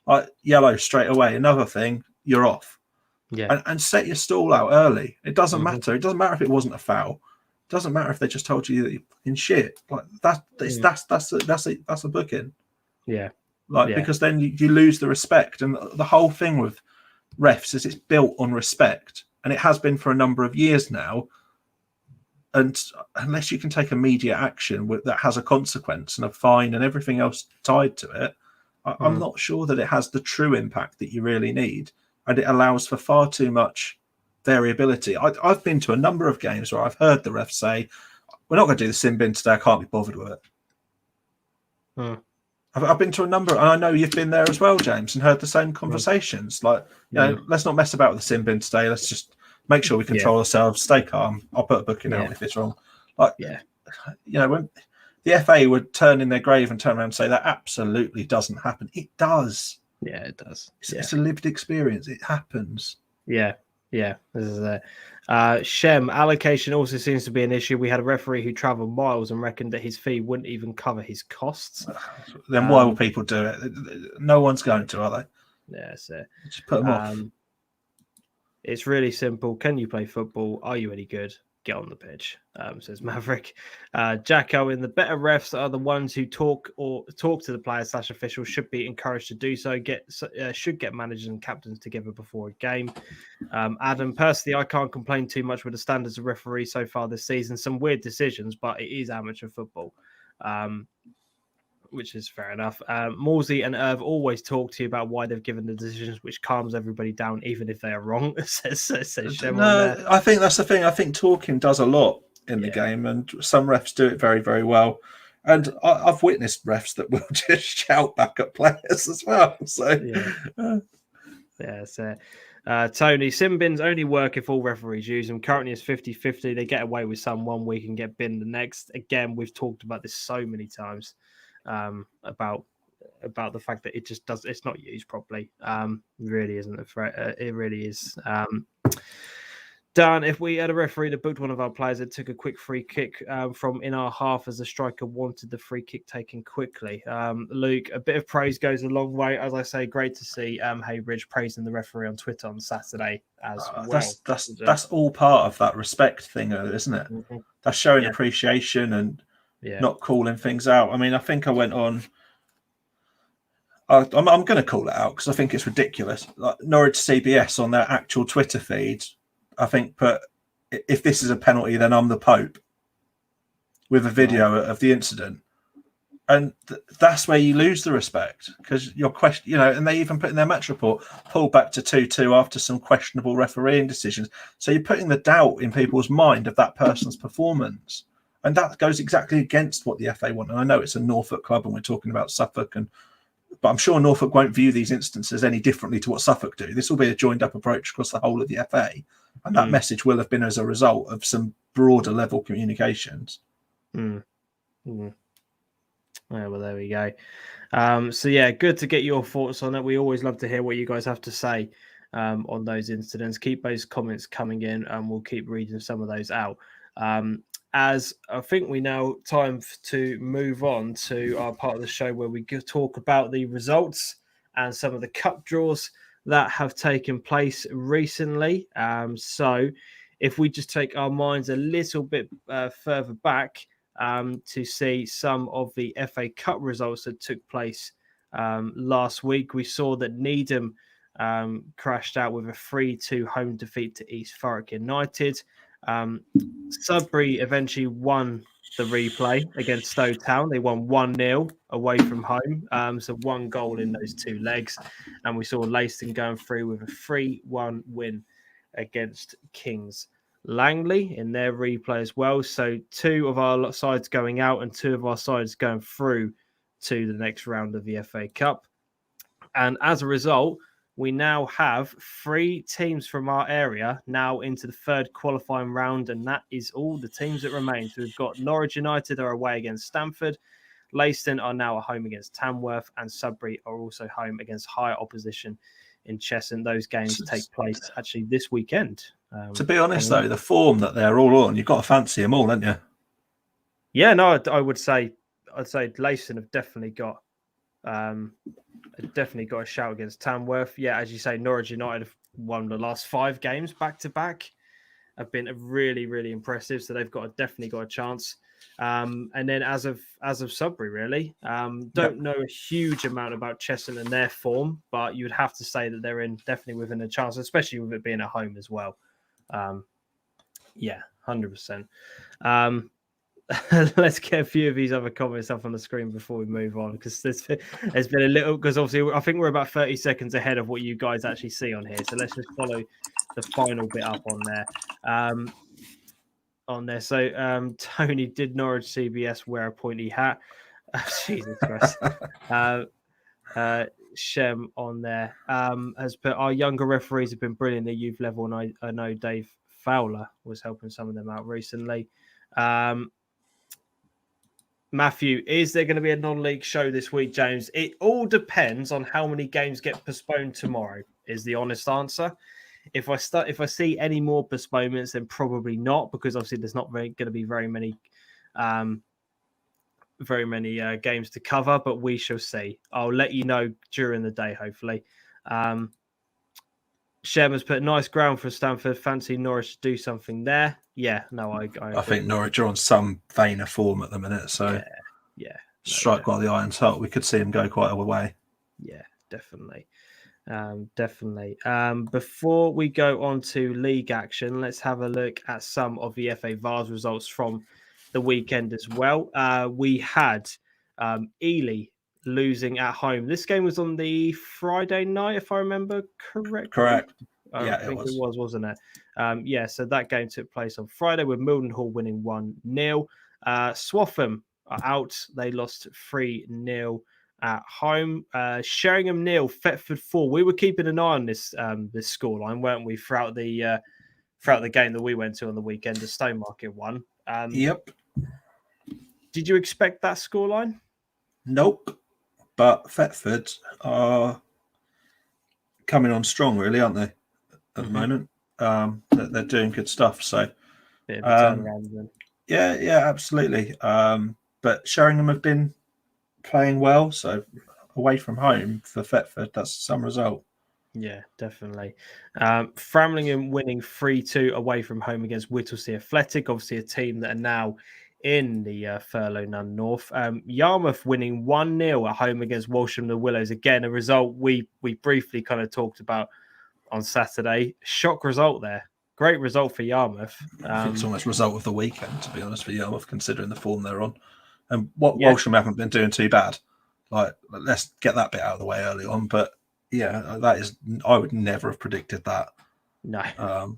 Like, yellow straight away. Another thing, you're off. Yeah. And set your stall out early. It doesn't matter. It doesn't matter if it wasn't a foul. It doesn't matter if they just told you that you're in shit. Like that's a booking. Yeah. Because then you lose the respect. And the whole thing with refs is it's built on respect. And it has been for a number of years now. And unless you can take immediate action that has a consequence and a fine and everything else tied to it, I'm not sure that it has the true impact that you really need. And it allows for far too much variability. I've been to a number of games where I've heard the ref say, we're not going to do the sin bin today. I can't be bothered with it. I've been to a number, and I know you've been there as well, James, and heard the same conversations. Like, let's not mess about with the sin bin today. Let's just make sure we control ourselves, stay calm. I'll put a booking out if it's wrong. Like, when the FA would turn in their grave and turn around and say that absolutely doesn't happen. It does. Yeah, it does. It's a lived experience. It happens. Yeah. This is Shem, allocation also seems to be an issue. We had a referee who travelled miles and reckoned that his fee wouldn't even cover his costs. Then why will people do it? No one's going to, are they? Yeah, so just put them off. It's really simple. Can you play football? Are you any good? Get on the pitch, says Maverick. Jack Owen, the better refs are the ones who talk to the players / officials, should be encouraged to do so. Should get managers and captains together before a game. Adam, personally, I can't complain too much with the standards of referee so far this season. Some weird decisions, but it is amateur football. Which is fair enough. Morsey and Irv always talk to you about why they've given the decisions, which calms everybody down, even if they are wrong. says Shem on there. I think that's the thing. I think talking does a lot in the game, and some refs do it very, very well. And I've witnessed refs that will just shout back at players as well. So, Tony, sin bins only work if all referees use them. Currently it's 50-50. They get away with some one week and get binned the next. Again, we've talked about this so many times. About the fact that it's not used properly. Really isn't a threat. It really is. Dan, if we had a referee that booked one of our players that took a quick free kick from in our half as the striker wanted the free kick taken quickly. Luke, a bit of praise goes a long way. As I say, great to see Haybridge praising the referee on Twitter on Saturday as well. That's all part of that respect thing, isn't it? Mm-hmm. That's showing appreciation and not calling things out. I mean, I think I went on. I'm going to call it out because I think it's ridiculous. Like Norwich CBS on their actual Twitter feed, I think put, if this is a penalty, then I'm the Pope, with a video of the incident. And that's where you lose the respect because your question, and they even put in their match report, pulled back to 2-2 after some questionable refereeing decisions. So you're putting the doubt in people's mind of that person's performance. And that goes exactly against what the FA want. And I know it's a Norfolk club and we're talking about Suffolk, but I'm sure Norfolk won't view these instances any differently to what Suffolk do. This will be a joined up approach across the whole of the FA. And that message will have been as a result of some broader level communications. Yeah, well, there we go. Good to get your thoughts on it. We always love to hear what you guys have to say on those incidents. Keep those comments coming in and we'll keep reading some of those out. As I think we now time to move on to our part of the show where we talk about the results and some of the cup draws that have taken place recently. So if we just take our minds a little bit further back to see some of the FA Cup results that took place last week, we saw that Needham crashed out with a 3-2 home defeat to East Thurrock United. Sudbury eventually won the replay against Stowe Town. They won 1-0 away from home. So one goal in those two legs. And we saw Leiston going through with a 3-1 win against Kings Langley in their replay as well. So two of our sides going out and two of our sides going through to the next round of the FA Cup. And as a result, we now have 3 teams from our area now into the third qualifying round, and that is all the teams that remain. So we've got Norwich United are away against Stamford, Leiston are now at home against Tamworth, and Sudbury are also home against higher opposition in Cheshunt. Those games take place actually this weekend. To be honest, though, the form that they're all on, you've got to fancy them all, haven't you? Yeah, no, I'd say Leiston have definitely got a shout against Tamworth. Yeah, as you say, Norwich United have won the last 5 games back to back. Have been really, really impressive. So they've definitely got a chance. And then as of Sudbury, really, don't know a huge amount about Cheshunt and their form, but you'd have to say that they're definitely within a chance, especially with it being at home as well. Yeah, 100%. Let's get a few of these other comments up on the screen before we move on, because there's been a little, because obviously I think we're about 30 seconds ahead of what you guys actually see on here. So let's just follow the final bit up on there. So Tony, did Norwich CBS wear a pointy hat? Jesus Christ. Shem on there has put, our younger referees have been brilliant at youth level, and I know Dave Fowler was helping some of them out recently. Matthew, is there going to be a non-league show this week, James? It all depends on how many games get postponed tomorrow, is the honest answer. If I see any more postponements, then probably not, because obviously there's not going to be very many games to cover, but we shall see. I'll let you know during the day, hopefully. Shem has put, nice ground for Stamford. Fancy Norwich to do something there. Yeah, no, I think Norwich are on some vein of form at the minute, so yeah, strike while the iron's hot. We could see them go quite a way. Yeah, definitely. Before we go on to league action, let's have a look at some of the FA Vars results from the weekend as well. We had Ely losing at home. This game was on the Friday night, if I remember correctly. Correct. I think it was, wasn't it? So that game took place on Friday with Mildenhall winning 1-0. Swaffham are out. They lost 3-0 at home. Sheringham 0, Thetford 4. We were keeping an eye on this scoreline, weren't we, throughout the game that we went to on the weekend, the Stowmarket one. Yep. Did you expect that scoreline? Nope. But Thetford are coming on strong, really, aren't they? At the moment, they're doing good stuff. So, bit of a turnaround then. Yeah, absolutely. But Sheringham have been playing well, so away from home for Thetford, that's some result. Yeah, definitely. Framlingham winning 3-2 away from home against Whittlesea Athletic, obviously a team that are now in the Furlough None North. Yarmouth winning 1-0 at home against Walsham the Willows. Again, a result we briefly kind of talked about on Saturday. Shock result there. Great result for Yarmouth. I think it's almost result of the weekend, to be honest, for Yarmouth, considering the form they're on. And Walsham haven't been doing too bad. Like, let's get that bit out of the way early on. But yeah, I would never have predicted that. No.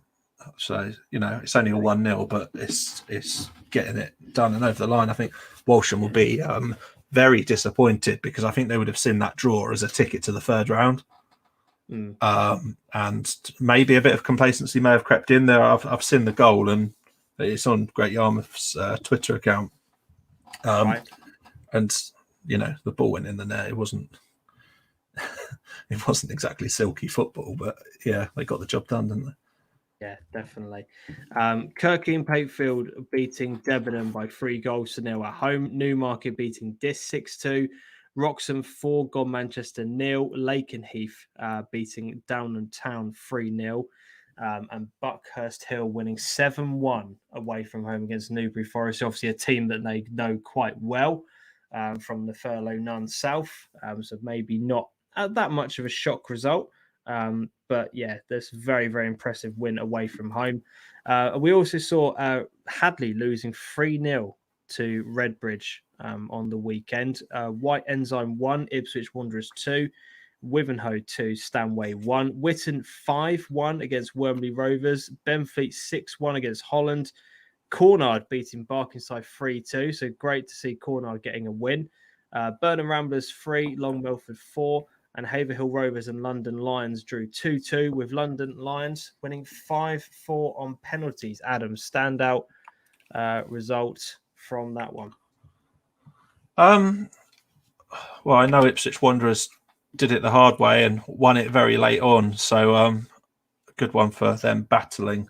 So, it's only a 1-0, but it's getting it done and over the line. I think Walsham will be very disappointed, because I think they would have seen that draw as a ticket to the third round. And maybe a bit of complacency may have crept in there. I've seen the goal, and it's on Great Yarmouth's Twitter account. Right. And the ball went in the net. It wasn't exactly silky football, but yeah, they got the job done, didn't they? Yeah, definitely. Kirky and Patefield beating Debenham by 3-0 at home. Newmarket beating Dis 6-2. Wroxham 4, Gone Manchester 0. Lakenheath beating Downham Town 3-0. And Buckhurst Hill winning 7-1 away from home against Newbury Forest. Obviously a team that they know quite well from the Furlough None South. So maybe not that much of a shock result. But yeah, that's a very, very impressive win away from home. We also saw Hadley losing 3-0 to Redbridge on the weekend. White Enzyme 1, Ipswich Wanderers 2, Wivenhoe 2, Stanway 1, Witton 5-1 against Wormley Rovers, Benfleet 6-1 against Holland, Cornard beating Barkingside 3-2. So great to see Cornard getting a win. Burnham Ramblers 3, Long Milford 4, and Haverhill Rovers and London Lions drew 2-2, with London Lions winning 5-4 on penalties. Adam, standout result from that one. Well, I know Ipswich Wanderers did it the hard way and won it very late on, so a good one for them, battling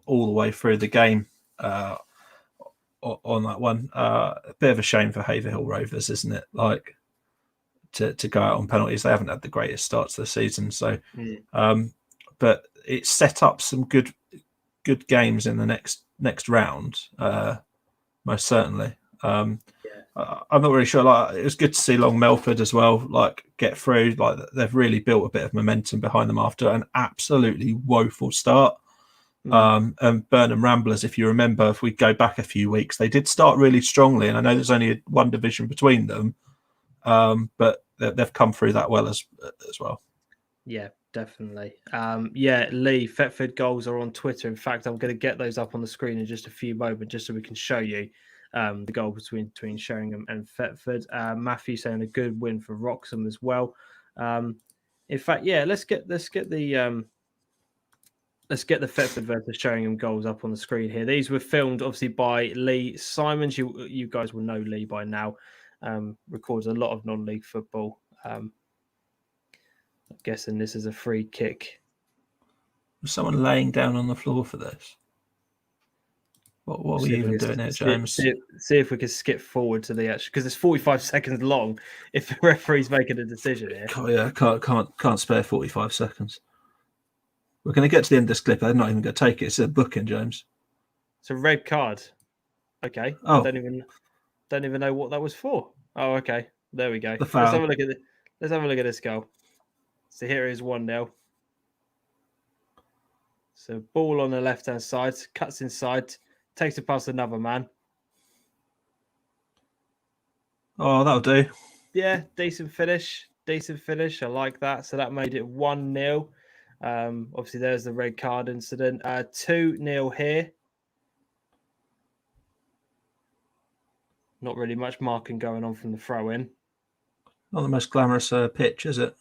all the way through the game on that one. A bit of a shame for Haverhill Rovers, isn't it? Like to go out on penalties. They haven't had the greatest start to the season, so but it set up some good games in the next round, most certainly. I'm not really sure. Like, it was good to see Long Melford as well, like get through. Like they've really built a bit of momentum behind them after an absolutely woeful start. And Burnham Ramblers, if you remember, if we go back a few weeks, they did start really strongly, and I know there's only one division between them, but they've come through that well as well. Yeah, definitely. Lee, Thetford goals are on Twitter. In fact, I'm going to get those up on the screen in just a few moments, just so we can show you the goal between Sheringham and Thetford. Matthew saying a good win for Wroxham as well. In fact, let's get the Thetford versus Sheringham goals up on the screen here. These were filmed obviously by Lee Simons. You guys will know Lee by now. Records a lot of non-league football. I'm guessing this is a free kick. Was someone laying down on the floor for this? What were we even doing here, James? See if we can skip forward to the actual, because it's 45 seconds long if the referee's making a decision here. Can't spare 45 seconds. We're going to get to the end of this clip. They're not even going to take it. It's a booking, James. It's a red card. Okay. Oh. I don't even know what that was for. Oh, okay. There we go. The foul. Let's have a look at this goal. So here it is 1-0. So ball on the left-hand side, cuts inside, takes it past another man. Oh, that'll do. Yeah, decent finish. I like that. So that made it 1-0. Obviously, there's the red card incident. 2-0 here. Not really much marking going on from the throw-in. Not the most glamorous pitch, is it?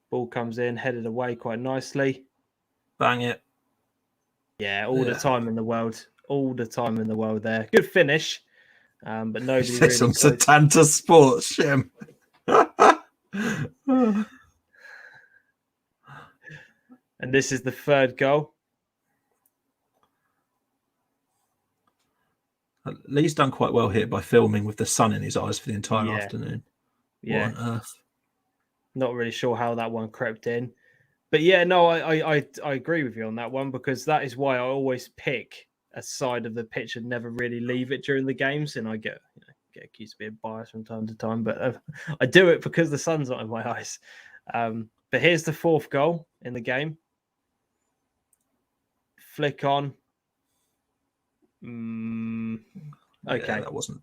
Ball comes in, headed away quite nicely. Bang it. Yeah, all the time in the world. All the time in the world there. Good finish. But nobody Is really... this on Satanta Sports, Jim? And this is the third goal. Lee's done quite well here by filming with the sun in his eyes for the entire afternoon. Yeah. What on earth? Not really sure how that one crept in. But yeah, no, I agree with you on that one, because that is why I always pick a side of the pitch and never really leave it during the games. And I get accused of being biased from time to time, but I do it because the sun's not in my eyes. But here's the fourth goal in the game. Flick on. Okay, yeah, that wasn't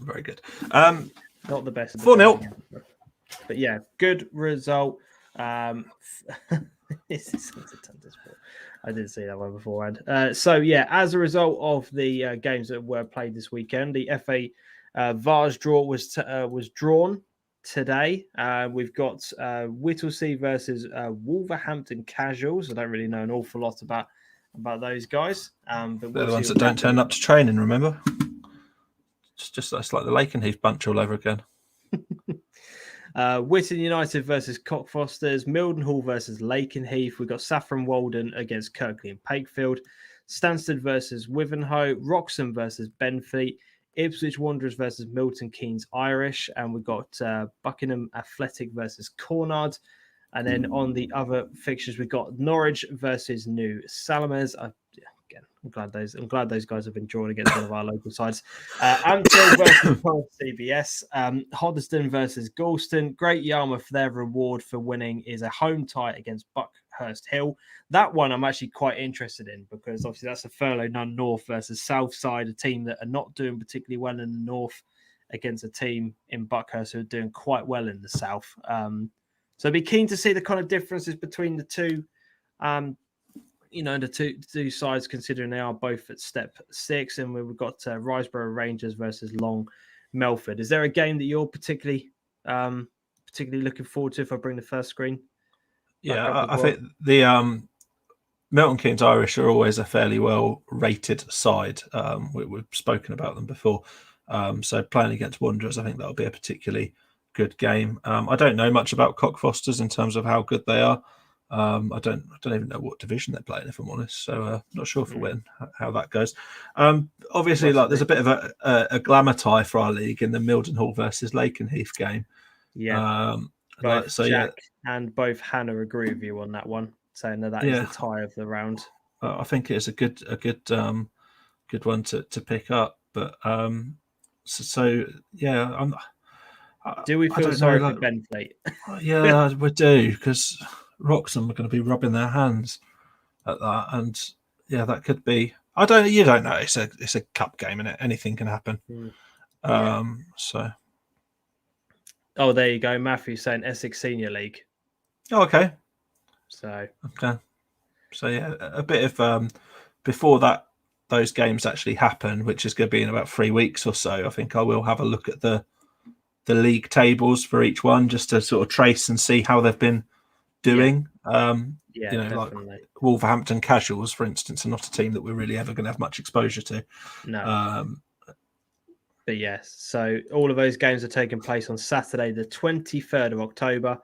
very good. Not the best. 4-0. But yeah, good result. This is a ton of sport. I didn't see that one beforehand. So yeah, as a result of the games that were played this weekend, the FA Vars draw was drawn today. We've got Whittlesea versus Wolverhampton Casuals. I don't really know an awful lot about those guys. But they're the ones that don't turn up to training, remember? It's like the Lakenheath bunch all over again. Witton United versus Cockfosters, Mildenhall versus Lakenheath. We've got Saffron Walden against Kirkley and Pakefield, Stansted versus Wivenhoe, Wroxham versus Benfleet, Ipswich Wanderers versus Milton Keynes Irish, and we've got Buckingham Athletic versus Cornard. And then on the other fixtures, we've got Norwich versus New Salamers. Again, I'm glad those guys have been drawn against one of our local sides. Anfield versus CBS. Hoddesdon versus Galston. Great Yarmouth, their reward for winning is a home tie against Buckhurst Hill. That one I'm actually quite interested in, because obviously that's a furlough none north versus south side, a team that are not doing particularly well in the north against a team in Buckhurst who are doing quite well in the south. So I'd be keen to see the kind of differences between the two. The two sides, considering they are both at step 6, and we've got Riseborough Rangers versus Long Melford. Is there a game that you're particularly looking forward to if I bring the first screen back up as I well? think the Milton Keynes Irish are always a fairly well rated side. We've spoken about them before. So playing against Wanderers, I think that'll be a particularly good game. I don't know much about Cockfosters in terms of how good they are. I don't even know what division they're playing, if I'm honest. So not sure for when how that goes. Obviously, like there's a bit of a glamour tie for our league in the Mildenhall versus Lakenheath game. Yeah, both Jack and both Hannah agree with you on that one, saying that is the tie of the round. I think it's a good one to pick up. But do we feel sorry for Benfleet? Yeah, we do, because Wroxham are going to be rubbing their hands at that, and that could be. You don't know. It's a cup game, and anything can happen. So. Oh, there you go. Matthew saying Essex Senior League. Oh, okay. So a bit of before those games actually happen, which is going to be in about 3 weeks or so. I think I will have a look at the league tables for each one, just to sort of trace and see how they've been doing. Definitely. Like Wolverhampton Casuals, for instance, are not a team that we're really ever going to have much exposure to. No. But yes, so all of those games are taking place on Saturday, the 23rd of October.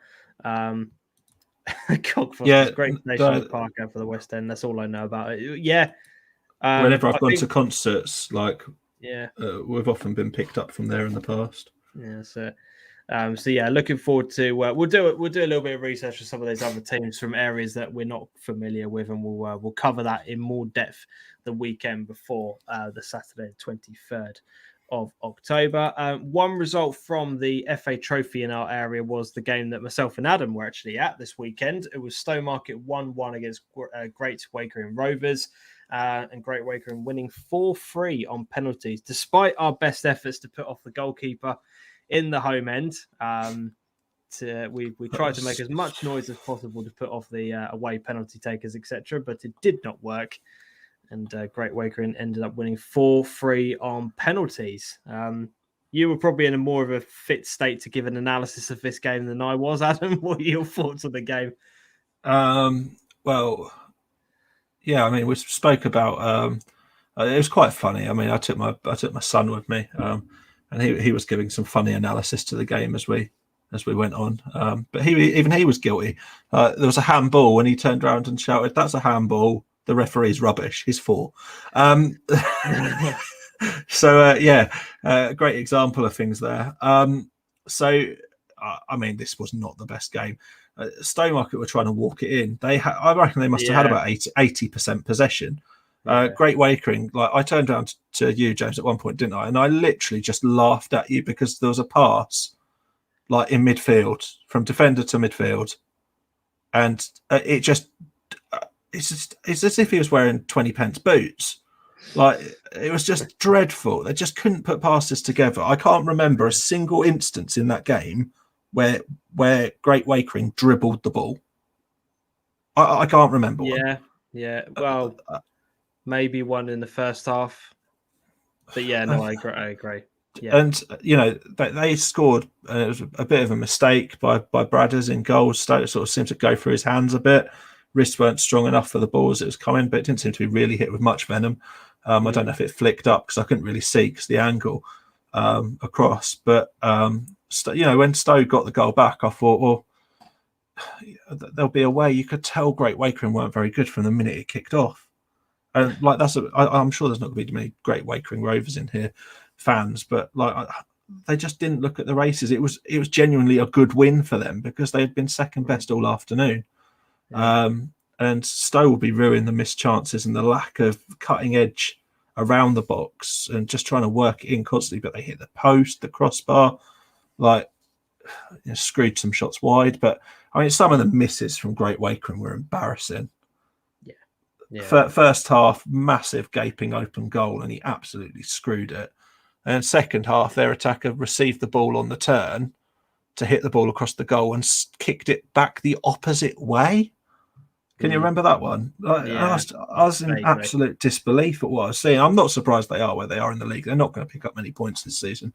Cockfosters, Great National Park out for the West End. That's all I know about it. Yeah. Whenever I've gone to concerts, we've often been picked up from there in the past. Yeah, so looking forward to. We'll do a little bit of research for some of those other teams from areas that we're not familiar with, and we'll cover that in more depth the weekend before the Saturday, 23rd of October. One result from the FA Trophy in our area was the game that myself and Adam were actually at this weekend. It was Stowmarket 1-1 against Great Wakering Rovers, and Great Wakering winning 4-3 on penalties, despite our best efforts to put off the goalkeeper in the home end. We tried to make as much noise as possible to put off the away penalty takers, etc., but it did not work. And Great Wakering ended up winning 4-3 on penalties. You were probably in a more of a fit state to give an analysis of this game than I was, Adam. What are your thoughts on the game? Well, yeah, I mean, we spoke about. It was quite funny. I mean, I took my son with me, and he was giving some funny analysis to the game as we went on. But he was guilty. There was a handball, and he turned around and shouted, "That's a handball. The referee's rubbish. He's 4." Great example of things there. I mean, this was not the best game. Stowmarket were trying to walk it in. I reckon they must have had about 80% possession. Great Wakering, I turned around to you, James, at one point, didn't I? And I literally just laughed at you because there was a pass in midfield, from defender to midfield, and it's as if he was wearing 20p boots. It was just dreadful. They just couldn't put passes together. I can't remember a single instance in that game where Great Wakering dribbled the ball. I can't remember one. Yeah. Well, maybe one in the first half. But I agree. Yeah. And they scored, and it was a bit of a mistake by Bradders in goal. Stoke sort of seemed to go through his hands a bit. Wrists weren't strong enough for the ball as it was coming, but it didn't seem to be really hit with much venom. I don't know if it flicked up because I couldn't really see because the angle across. But when Stowe got the goal back, I thought, well, there'll be a way. You could tell Great Wakering weren't very good from the minute it kicked off. And I'm sure there's not going to be many Great Wakering Rovers in here fans, but they just didn't look at the races. It was genuinely a good win for them because they had been second best all afternoon. And Stowe will be ruining the missed chances and the lack of cutting edge around the box and just trying to work it in constantly. But they hit the post, the crossbar, screwed some shots wide. But I mean, some of the misses from Great Wakering were embarrassing. Yeah. First half, massive gaping open goal, and he absolutely screwed it. And second half, their attacker received the ball on the turn to hit the ball across the goal and kicked it back the opposite way. Can you remember that one? I was in absolute disbelief at what I was seeing. I'm not surprised they are where they are in the league. They're not going to pick up many points this season.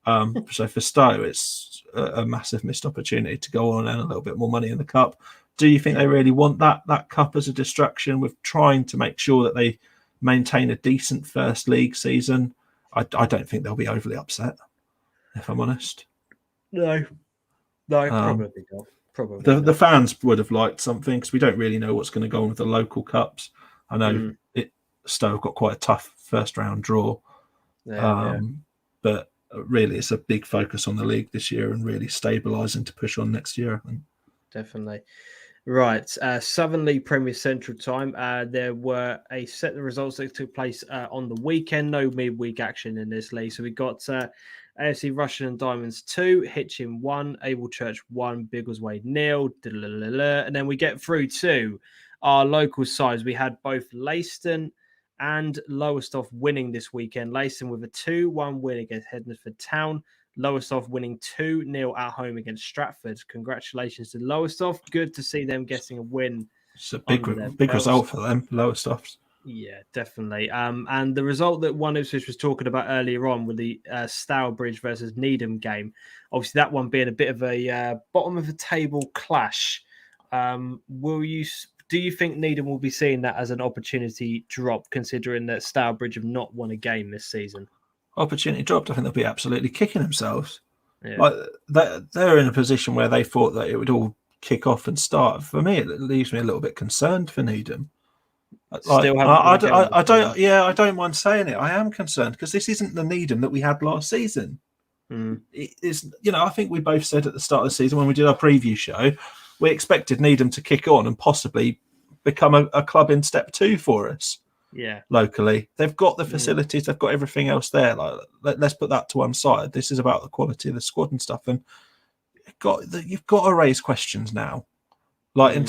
So for Stowe, it's a massive missed opportunity to go on and a little bit more money in the cup. Do you think they really want that cup as a distraction with trying to make sure that they maintain a decent first league season? I don't think they'll be overly upset, if I'm honest. No, probably not. Probably The not. fans would have liked something because we don't really know what's going to go on with the local cups. I know Stowe got quite a tough first round draw, but really it's a big focus on the league this year and really stabilising to push on next year, I think. Definitely. Right, Southern League Premier Central Time. There were a set of results that took place on the weekend. No midweek action in this league. So we got AFC Russian and Diamonds 2, Hitchin 1, Able Church 1, Biggleswade 0, and then we get through to our local sides. We had both Leiston and Lowestoft winning this weekend. Leiston with a 2-1 win against Hednesford Town. Lowestoft winning 2-0 at home against Stratford. Congratulations to Lowestoft. Good to see them getting a win. It's a big result for them, Lowestoft. Yeah, definitely. And the result that One Ipswich was talking about earlier on with the Stourbridge versus Needham game, obviously that one being a bit of a bottom of the table clash. Do you think Needham will be seeing that as an opportunity drop, considering that Stourbridge have not won a game this season? Opportunity dropped. I think they'll be absolutely kicking themselves. Yeah. Like they're in a position where they thought that it would all kick off and start. For me, it leaves me a little bit concerned for Needham. Like, I don't mind saying it. I am concerned because this isn't the Needham that we had last season. It's, I think we both said at the start of the season when we did our preview show, we expected Needham to kick on and possibly become a club in step 2 for us. Yeah, locally, they've got the facilities, they've got everything else there. Like, let's put that to one side. This is about the quality of the squad and stuff, and you've got to raise questions now. Like, and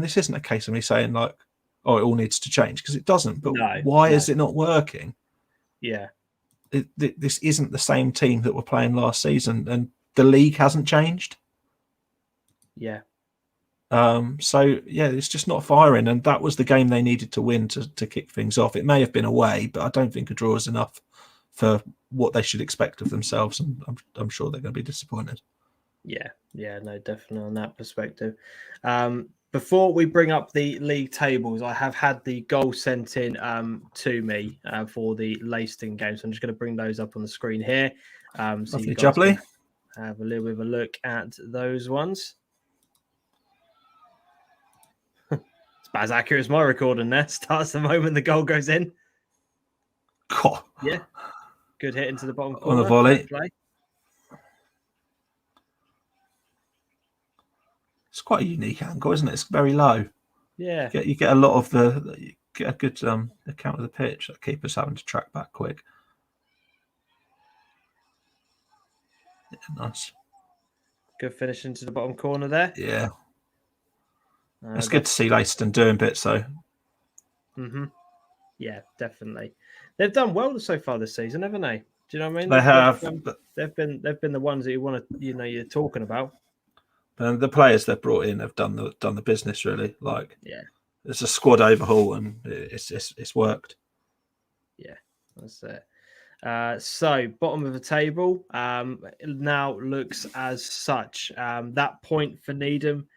this isn't a case of me saying like, oh, it all needs to change, because it doesn't. But why is it not working? Yeah, this isn't the same team that were playing last season, and the league hasn't changed. Yeah. So it's just not firing, and that was the game they needed to win to kick things off. It may have been away, but I don't think a draw is enough for what they should expect of themselves, and I'm sure they're going to be disappointed. Yeah, no, definitely on that perspective. Before we bring up the league tables, I have had the goal sent in to me for the Leiston game, so I'm just going to bring those up on the screen here. So you guys can have a little bit of a look at those ones. It's about as accurate as my recording there. Starts the moment the goal goes in. God. Yeah. Good hit into the bottom corner. On a volley. It's quite a unique angle, isn't it? It's very low. Yeah. You get a lot of you get a good account of the pitch. The keeper's having to track back quick. Yeah, nice. Good finish into the bottom corner there. Yeah. It's good to see Leiston doing bits, though. Yeah, definitely. They've done well so far this season, haven't they? Do you know what I mean? They have. They've been the ones that you want to, you're talking about. And the players they've brought in have done the business, really. Like, it's a squad overhaul, and it's worked. Yeah, that's it. So bottom of the table now looks as such. That point for Needham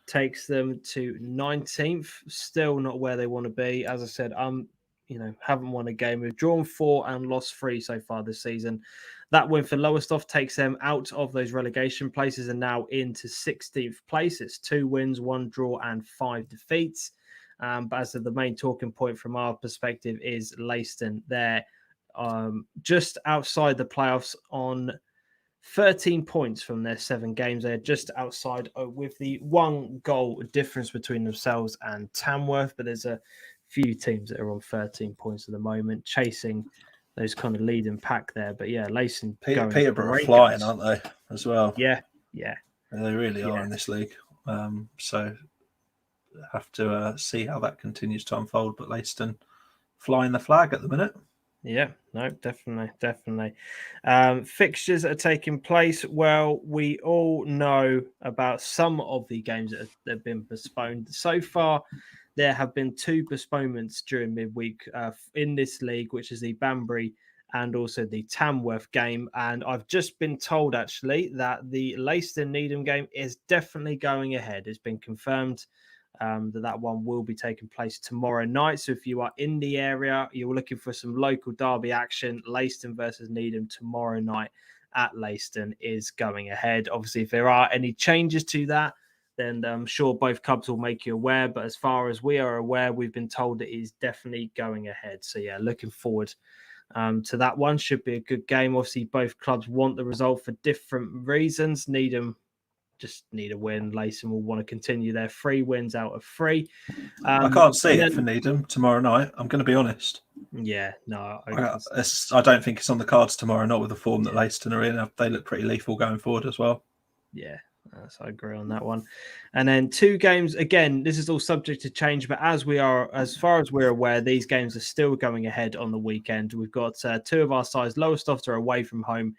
takes them to 19th. Still not where they want to be. As I said, haven't won a game. We've drawn 4 and lost 3 so far this season. That win for Lowestoft takes them out of those relegation places and now into 16th place. It's 2 wins, 1 draw, and 5 defeats. But as the main talking point from our perspective is Leiston. They're just outside the playoffs on 13 points from their 7 games. They're just outside with the 1 goal difference between themselves and Tamworth. But there's a few teams that are on 13 points at the moment, chasing those kind of leading pack there. But yeah, Leiston. Peterborough are flying, aren't they, as well? Yeah. They really are in this league. So have to see how that continues to unfold. But Leiston flying the flag at the minute. Yeah, no, definitely. Fixtures are taking place. Well, we all know about some of the games that have been postponed. So far, there have been 2 postponements during midweek in this league, which is the Banbury and also the Tamworth game. And I've just been told actually that the Leicester-Needham game is definitely going ahead. It's been confirmed that one will be taking place tomorrow night. So if you are in the area, you're looking for some local derby action, Leiston versus Needham tomorrow night at Leiston is going ahead. Obviously, if there are any changes to that, then I'm sure both clubs will make you aware. But as far as we are aware, we've been told it is definitely going ahead. So yeah, looking forward to that one. Should be a good game. Obviously, both clubs want the result for different reasons. Needham just need a win. Leiston will want to continue their 3 wins out of 3. I can't see it for Needham tomorrow night. I'm going to be honest. Yeah, no. I don't think it's on the cards tomorrow, not with the form that Leiston are in. They look pretty lethal going forward as well. Yeah, so I agree on that one. And then 2 games, again, this is all subject to change, but as far as we're aware, these games are still going ahead on the weekend. We've got 2 of our sides. Lowestoft are away from home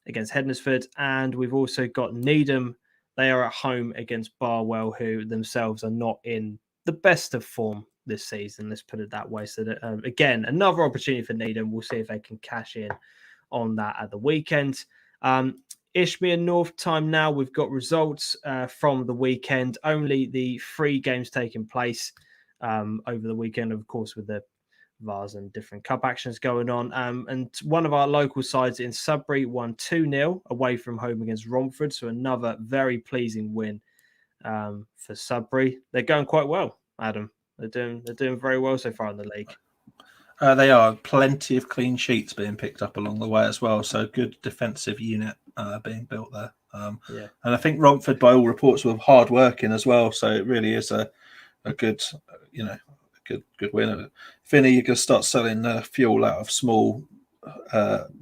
against Hednesford, and we've also got Needham. They are at home against Barwell, who themselves are not in the best of form this season. Let's put it that way. So that again, another opportunity for Needham. We'll see if they can cash in on that at the weekend. Ishmere North time now. We've got results from the weekend. Only the 3 games taking place over the weekend, of course, with the VARs and different cup actions going on. And one of our local sides in Sudbury won 2-0 away from home against Romford. So another very pleasing win for Sudbury. They're going quite well, Adam. They're doing very well so far in the league. They are. Plenty of clean sheets being picked up along the way as well. So good defensive unit being built there. And I think Romford, by all reports, were hard working as well. So it really is a good, good win. Vinny, you're going to start selling fuel out of small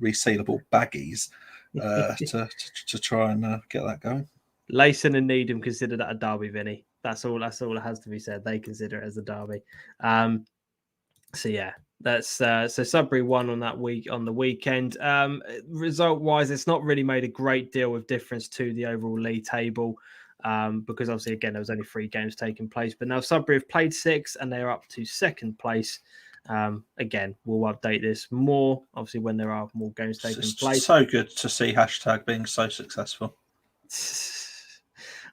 resealable baggies to try and get that going. Leiston and Needham consider that a derby, Vinny. That's all that has to be said. They consider it as a derby. So yeah, that's so Sudbury won on that week on the weekend. Result wise, it's not really made a great deal of difference to the overall league table. Because obviously, again, there was only 3 games taking place. But now Sudbury have played 6 and they're up to 2nd place. Again, we'll update this more, obviously, when there are more games taking place. So good to see hashtag being so successful.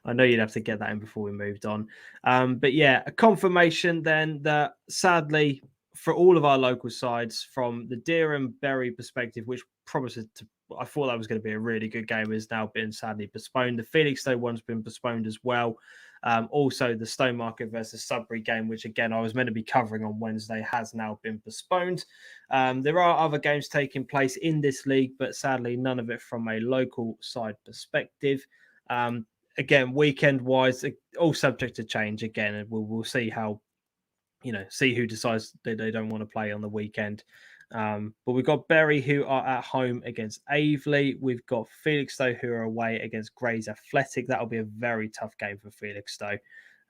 I know you'd have to get that in before we moved on. But yeah, a confirmation then that sadly, for all of our local sides, from the Deer and Bury perspective, which promises to, I thought that was going to be a really good game, has now been sadly postponed. The Felixstowe one's been postponed as well. Also, the Stowmarket versus Sudbury game, which again I was meant to be covering on Wednesday, has now been postponed. There are other games taking place in this league, but sadly none of it from a local side perspective. Again, weekend-wise, all subject to change again, and we'll see how, see who decides that they don't want to play on the weekend. But we've got Bury, who are at home against Aveley. We've got Felixstowe, who are away against Grays Athletic. That'll be a very tough game for Felixstowe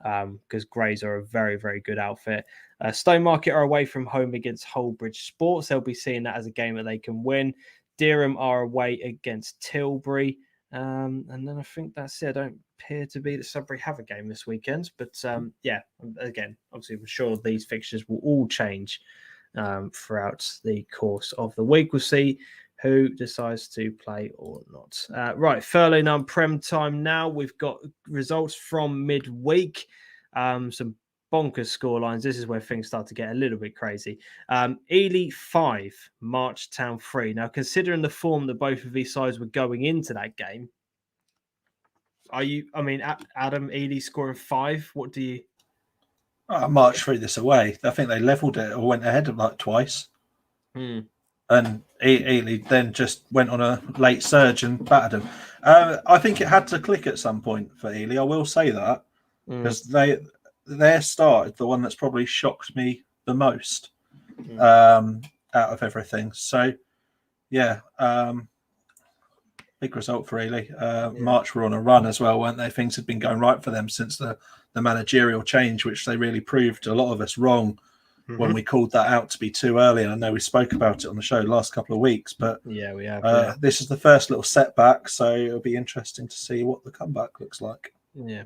because Grays are a very, very good outfit. Stowmarket are away from home against Holbridge Sports. They'll be seeing that as a game that they can win. Dereham are away against Tilbury. And then I think that's it. I don't appear to be that Sudbury have a game this weekend. But yeah, again, obviously, I'm sure these fixtures will all change throughout the course of the week. We'll see who decides to play or not. Right, Furlough non-prem time now. We've got results from midweek. Some bonkers scorelines. This is where things start to get a little bit crazy. Ely 5, Marchtown 3. Now, considering the form that both of these sides were going into that game, Adam, Ely scoring 5, what do you... March threw this away. I think they levelled it or went ahead of like twice. And Ely then just went on a late surge and battered them. I think it had to click at some point for Ely. I will say that because their start is the one that's probably shocked me the most out of everything. So, yeah, big result for Ely. March were on a run as well, weren't they? Things had been going right for them since the managerial change, which they really proved a lot of us wrong when we called that out to be too early. And I know we spoke about it on the show last couple of weeks, but yeah, we have. This is the first little setback, so it'll be interesting to see what the comeback looks like. Yeah.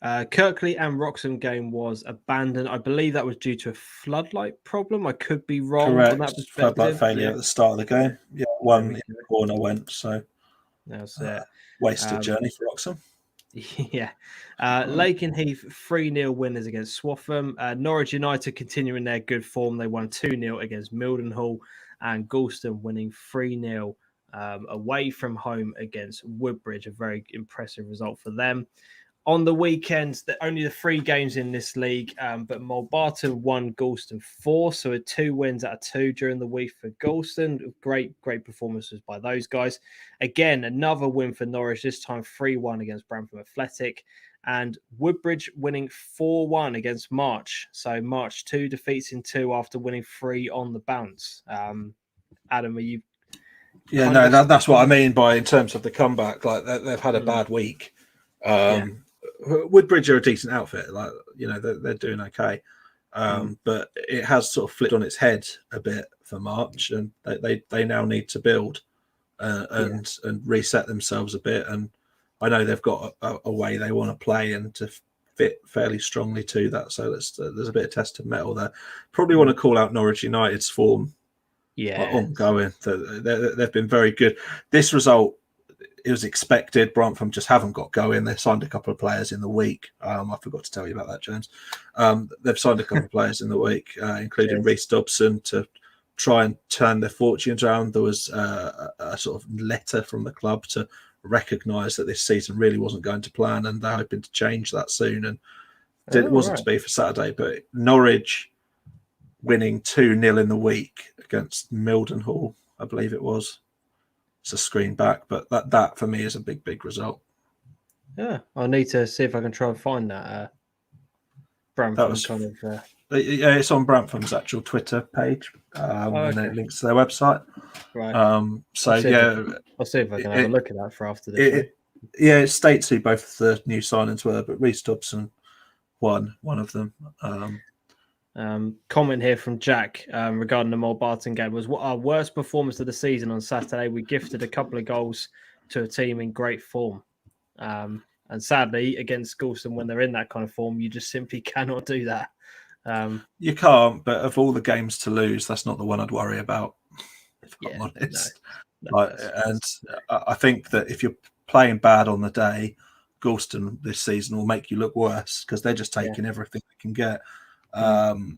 Kirkley and Wroxham game was abandoned. I believe that was due to a floodlight problem. I could be wrong on Correct. that Floodlight perspective. failure at the start of the game. Yeah, There one we in go. the corner went, so That's it. wasted journey for Wroxham. Yeah. Lakenheath 3-0 winners against Swaffham. Norwich United continuing their good form. They won 2-0 against Mildenhall, and Galston winning 3-0 away from home against Woodbridge. A very impressive result for them. On the weekends, only the 3 games in this league, but Mulbarton won Galston 4, so 2 wins out of 2 during the week for Galston. Great performances by those guys. Again, another win for Norwich, this time 3-1 against Bramford Athletic, and Woodbridge winning 4-1 against March. So March 2 defeats in 2 after winning 3 on the bounce. Adam, are you? Yeah, no, that's what I mean by in terms of the comeback. Like they've had a bad week. Woodbridge are a decent outfit. Like they're doing okay, but it has sort of flipped on its head a bit for March, and they now need to build and reset themselves a bit. And I know they've got a way they want to play and to fit fairly strongly to that. So there's a bit of tested metal there. Probably want to call out Norwich United's form. Ongoing. They've been very good. This result, it was expected. Brantford just haven't got going. They signed a couple of players in the week. I forgot to tell you about that, James. They've signed a couple of players in the week, including Rhys Dobson, to try and turn their fortunes around. There was a sort of letter from the club to recognise that this season really wasn't going to plan, and they're hoping to change that soon. And it wasn't to be for Saturday, but Norwich winning 2-0 in the week against Mildenhall, I believe it was. It's a screen back, but that for me is a big result. Yeah, I need to see if I can try and find that. Yeah, it's on Brantford's actual Twitter page, and then it links to their website. Right. I'll see if I can have a look at that for after this. It states who both the new signings were, but Rhys Dobson one of them. Comment here from Jack regarding the Mulbarton game was our worst performance of the season on Saturday. We gifted a couple of goals to a team in great form. And sadly, against Galston, when they're in that kind of form, you just simply cannot do that. You can't, but of all the games to lose, that's not the one I'd worry about, if I'm honest. And I think that if you're playing bad on the day, Galston this season will make you look worse because they're just taking everything they can get. And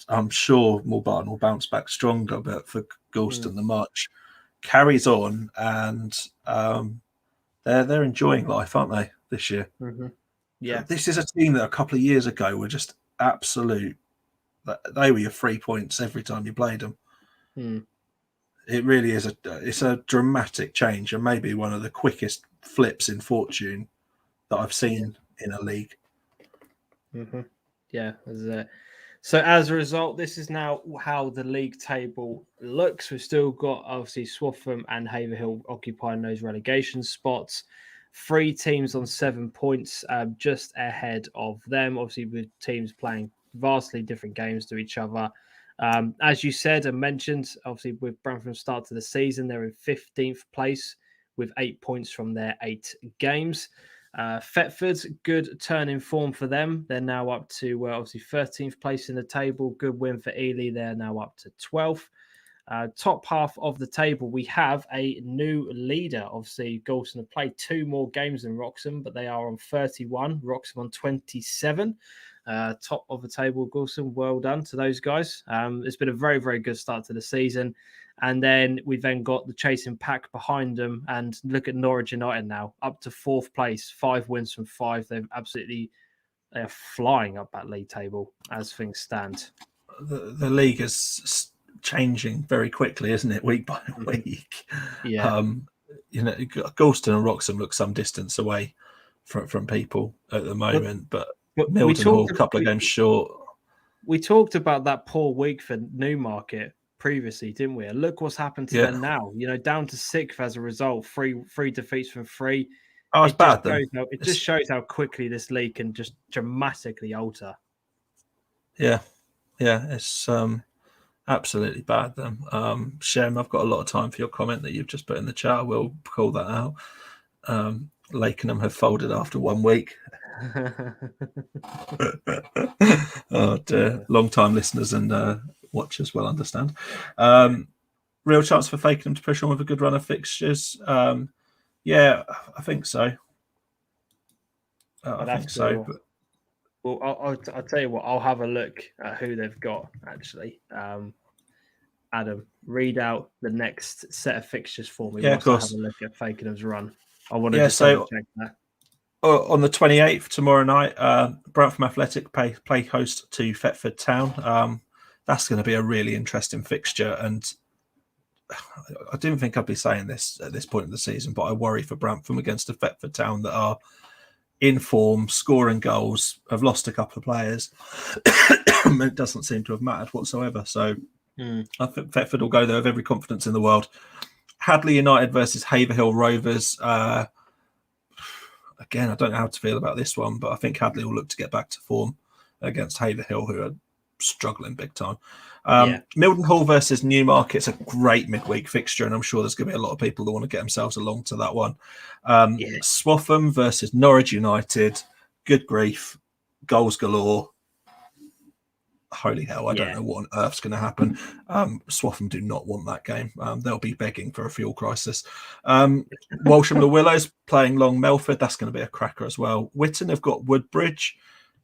I'm sure Mulbarton will bounce back stronger, but for Galston, the march carries on, and they're enjoying life, aren't they, this year? Yeah, this is a team that a couple of years ago were just absolute. They were your 3 points every time you played them. It really is it's a dramatic change, and maybe one of the quickest flips in fortune that I've seen in a league. Yeah, so as a result, this is now how the league table looks. We've still got obviously Swaffham and Haverhill occupying those relegation spots. 3 teams on 7 points, just ahead of them. Obviously, with teams playing vastly different games to each other. As you said and mentioned, obviously with Bramford's start to the season, they're in 15th place with 8 points from their 8 games. Thetford, good turn in form for them. They're now up to obviously 13th place in the table. Good win for Ely. They're now up to 12th. Top half of the table, we have a new leader. Obviously, Galston have played 2 more games than Wroxham, but they are on 31. Wroxham on 27. Top of the table, Galston. Well done to those guys. It's been a very good start to the season. And then we've got the chasing pack behind them. And look at Norwich United now, up to 4th place, 5 wins from 5. They're flying up that league table as things stand. The league is changing very quickly, isn't it? Week by week. Yeah. Galston and Wroxham look some distance away from people at the moment, but Mildenhall a couple of games short. We talked about that poor week for Newmarket previously, didn't we? And look what's happened to them now. Down to 6th as a result. 3 defeats from 3. Oh, it's bad. It just shows how quickly this league can just dramatically alter. Yeah, it's absolutely bad. Then, Shem, I've got a lot of time for your comment that you've just put in the chat. We'll call that out. Lakenham have folded after 1 week. Oh dear, long-time listeners and watchers will understand. Real chance for Fakenham to push on with a good run of fixtures. Yeah, I think so. I think so. But... Well, I'll tell you what. I'll have a look at who they've got actually. Adam, read out the next set of fixtures for me. Yeah, whilst of I have course. a look at Fakenham's run. I want to just double check that. On the 28th, tomorrow night, Brantford Athletic play host to Thetford Town. That's going to be a really interesting fixture. And I didn't think I'd be saying this at this point in the season, but I worry for Brantford against a Thetford Town that are in form, scoring goals, have lost a couple of players. It doesn't seem to have mattered whatsoever. So I think Thetford will go there with every confidence in the world. Hadley United versus Haverhill Rovers. Again, I don't know how to feel about this one, but I think Hadley will look to get back to form against Haverhill, who are struggling big time. Mildenhall versus Newmarket's a great midweek fixture, and I'm sure there's going to be a lot of people that want to get themselves along to that one. Swaffham versus Norwich United. Good grief. Goals galore. Holy hell, I don't know what on earth's going to happen. Swaffham do not want that game. They'll be begging for a fuel crisis. Walsham the Willows playing Long Melford. That's going to be a cracker as well. Whitton have got Woodbridge.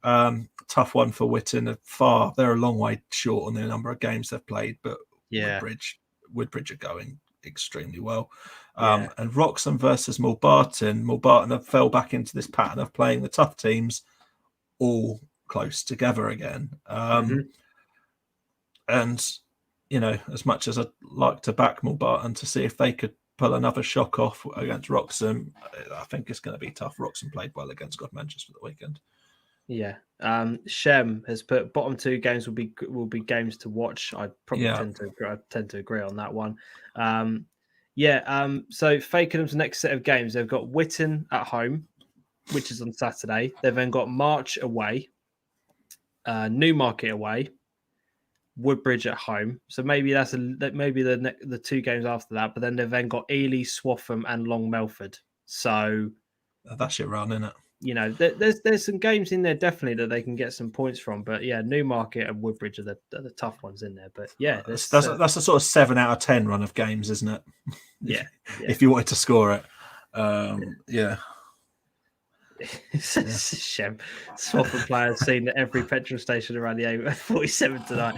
Tough one for Whitton. They're a long way short on the number of games they've played, but Woodbridge are going extremely well. And Wroxham versus Mulbarton. Mulbarton have fell back into this pattern of playing the tough teams all close together again. And, you know, as much as I'd like to back Mulbarton to see if they could pull another shock off against Wroxham, I think it's going to be tough. Wroxham played well against Manchester for the weekend. Shem has put bottom two games will be games to watch. I probably tend to agree on that one. So Fakenham's next set of games, they've got Whitton at home, which is on Saturday. They've then got March away, Newmarket away, Woodbridge at home. So maybe maybe the two games after that. But then they've then got Ely, Swaffham, and Long Melford. So that's your run, isn't it? You know, there's some games in there definitely that they can get some points from. But Newmarket and Woodbridge are the tough ones in there. But that's a sort of 7 out of 10 run of games, isn't it? If you wanted to score it, It's a shame. Swaffham players seen at every petrol station around the A47 tonight.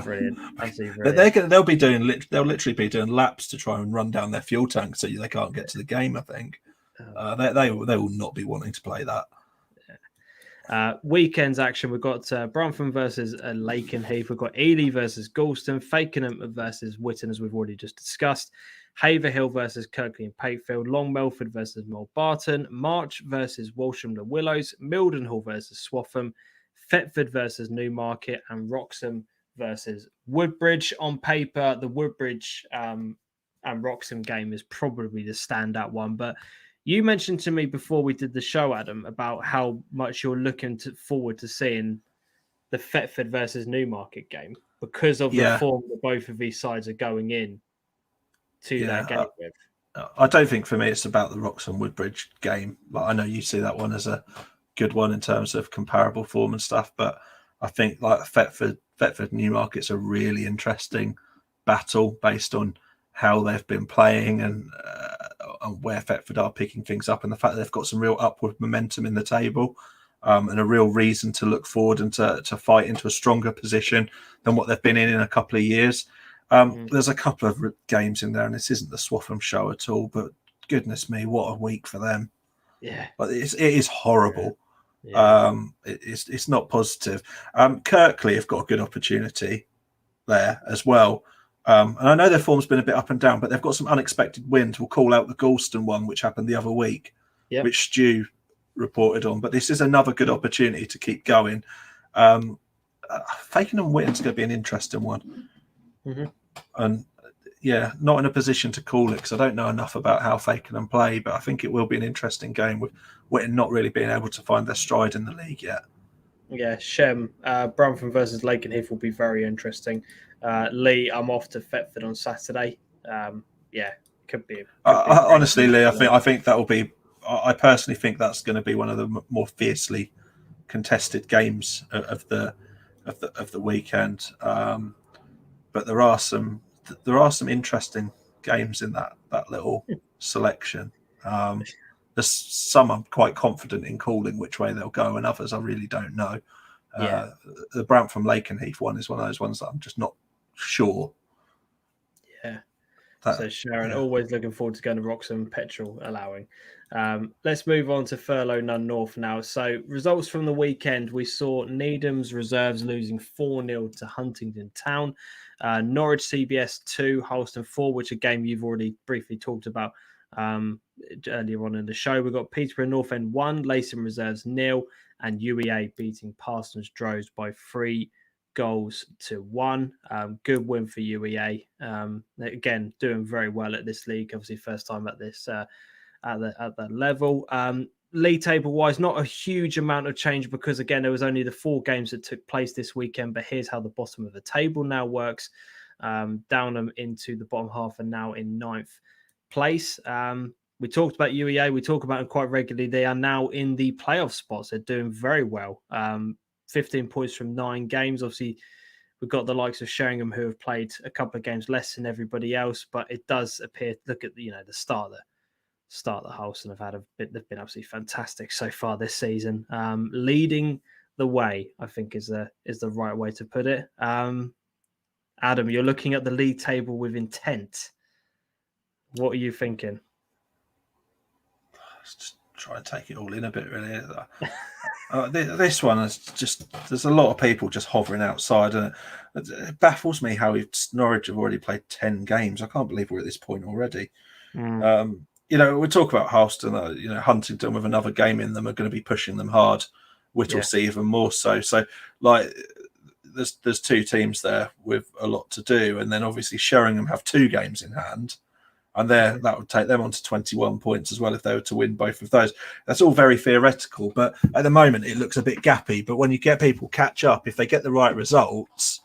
Brilliant. Absolutely brilliant. They'll literally be doing laps to try and run down their fuel tank so they can't get to the game, I think. They will not be wanting to play that. Weekend's action, we've got Brantford versus Lakenheath. We've got Ely versus Galston, Fakenham versus Whitton, as we've already just discussed. Haverhill versus Kirkley and Patefield, Long Melford versus Mulbarton, March versus Walsham the Willows, Mildenhall versus Swaffham, Thetford versus Newmarket, and Wroxham versus Woodbridge. On paper, the Woodbridge and Wroxham game is probably the standout one, but you mentioned to me before we did the show, Adam, about how much you're looking forward to seeing the Thetford versus Newmarket game because of the form that both of these sides are going in to that game with. I don't think for me it's about the Wroxham Woodbridge game. Like, I know you see that one as a good one in terms of comparable form and stuff, but I think like Thetford Newmarket's a really interesting battle based on how they've been playing and where Thetford are picking things up, and the fact that they've got some real upward momentum in the table and a real reason to look forward and to fight into a stronger position than what they've been in a couple of years. There's a couple of games in there, and this isn't the Swaffham show at all, but goodness me, what a week for them. But it is horrible. It's not positive. Kirkley have got a good opportunity there as well. And I know their form's been a bit up and down, but they've got some unexpected wins. We'll call out the Galston one, which happened the other week, which Stu reported on. But this is another good opportunity to keep going. Fakenham Whitton's going to be an interesting one. And not in a position to call it because I don't know enough about how Fakenham play, but I think it will be an interesting game with Whitton not really being able to find their stride in the league yet. Shem, Brantford versus Lakenheath will be very interesting. Lee, I'm off to Thetford on Saturday. Could be. Honestly, Lee, I think that will be. I personally think that's going to be one of the more fiercely contested games of the weekend. But there are some interesting games in that little selection. There's some I'm quite confident in calling which way they'll go, and others I really don't know. Yeah. The Brantham Lakenheath one is one of those ones that I'm just not sure. Yeah. That, So Sharon, always looking forward to going to Wroxham, petrol allowing. Let's move on to Furlough None North now. So results from the weekend, we saw Needham's reserves losing 4-0 to Huntingdon Town. Norwich CBS 2, Holston 4, which a game you've already briefly talked about earlier on in the show. We've got Peterborough North End 1, Leyton Reserves 0, and UEA beating Parsons Droves by 3-1. Good win for UEA. Again, doing very well at this league. Obviously, first time at this at that level. League table wise, not a huge amount of change because again, there was only the 4 games that took place this weekend. But here's how the bottom of the table now works. Downham into the bottom half and now in 9th place. We talked about UEA. We talk about them quite regularly. They are now in the playoff spots. They're doing very well. 15 points from 9 games. Obviously, we've got the likes of Sheringham who have played a couple of games less than everybody else, but it does appear. Look at the start of the house, and they've been absolutely fantastic so far this season. Leading the way, I think, is the right way to put it. Adam, you're looking at the league table with intent. What are you thinking? Let's just try and take it all in a bit, really. This one is just, there's a lot of people just hovering outside, and it baffles me how Norwich have already played 10 games. I can't believe we're at this point already. We talk about Halston, Huntingdon with another game in them are going to be pushing them hard. Whittlesea even more so. So, like, there's 2 teams there with a lot to do, and then obviously Sheringham have 2 games in hand. And that would take them on to 21 points as well if they were to win both of those. That's all very theoretical, but at the moment it looks a bit gappy. But when you get people catch up, if they get the right results,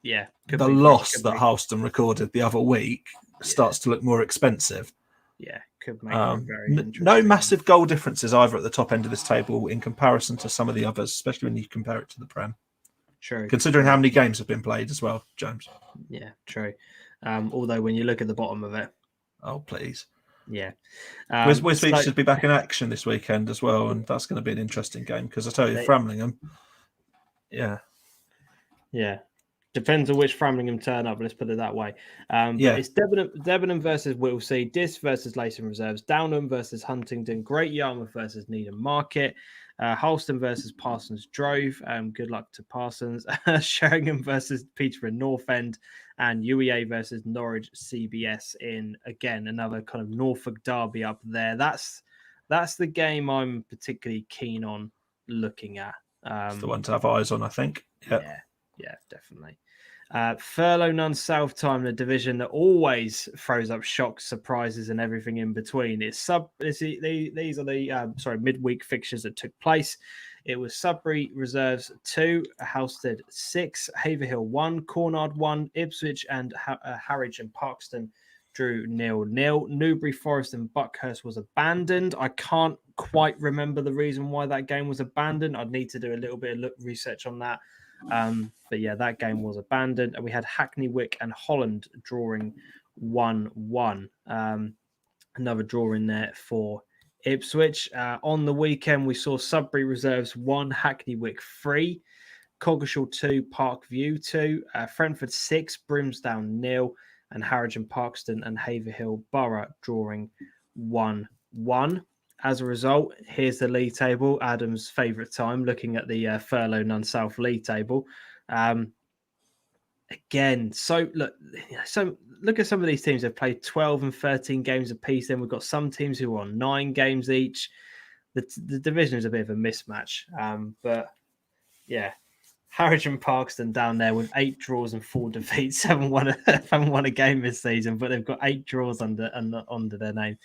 the loss that Halston recorded the other week starts to look more expensive. Yeah, could make it very interesting. No massive goal differences either at the top end of this table in comparison to some of the others, especially when you compare it to the Prem. True. Considering how many games have been played as well, James. Yeah, true. Although when you look at the bottom of it, oh please, yeah, Wisbech should be back in action this weekend as well, and that's going to be an interesting game because I tell you, Framlingham, yeah, depends on which Framlingham turn up. Let's put it that way. But it's Debenham versus Whittlesea, Dis versus Leyton Reserves, Downham versus Huntingdon, Great Yarmouth versus Needham Market. Halston versus Parsons Drove. Good luck to Parsons. Sheringham versus Peterborough North End, and UEA versus Norwich CBS in again another kind of Norfolk derby up there. That's the game I'm particularly keen on looking at. It's the one to have eyes on, I think. Yeah, definitely. Furlough None South time, the division that always throws up shocks, surprises, and everything in between. These are the midweek fixtures that took place. It was Sudbury Reserves 2, Halstead 6, Haverhill 1, Cornard 1, Ipswich and Harwich and Parkston drew 0-0. Newbury Forest and Buckhurst was abandoned. I can't quite remember the reason why that game was abandoned. I'd need to do a little bit of research on that. But yeah, that game was abandoned, and we had Hackney Wick and Holland drawing 1-1. Another draw in there for Ipswich. On the weekend, we saw Sudbury Reserves 1, Hackney Wick 3, Coggeshall 2, Parkview 2, Frentford 6, Brimsdown 0, and Harwich and Parkston and Haverhill Borough drawing 1-1. As a result, here's the league table. Adam's favourite time, looking at the Furlough None South league table. Again, look at some of these teams. They've played 12 and 13 games apiece. Then we've got some teams who are on 9 games each. The division is a bit of a mismatch. But yeah, Harwich and Parkston down there with 8 draws and 4 defeats. haven't won a game this season, but they've got 8 draws under their name,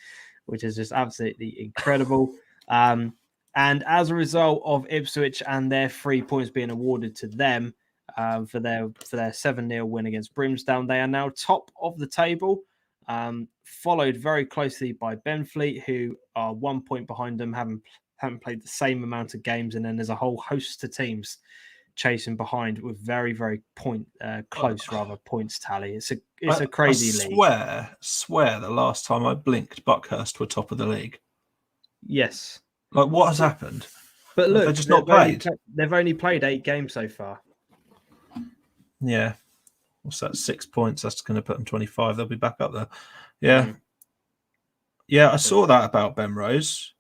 which is just absolutely incredible. And as a result of Ipswich and their 3 points being awarded to them for their 7-0 win against Brimsdown, they are now top of the table followed very closely by Benfleet, who are 1 point behind them, haven't played the same amount of games, and then there's a whole host of teams chasing behind with very, very close points tally. It's a crazy league. Swear the last time I blinked, Buckhurst were top of the league. Yes. Like, what has happened? But look, they've just not played. They've only played 8 games so far. Yeah. What's that? 6 points. That's going to put them 25. They'll be back up there. Yeah. Yeah, I saw that about Ben Rose.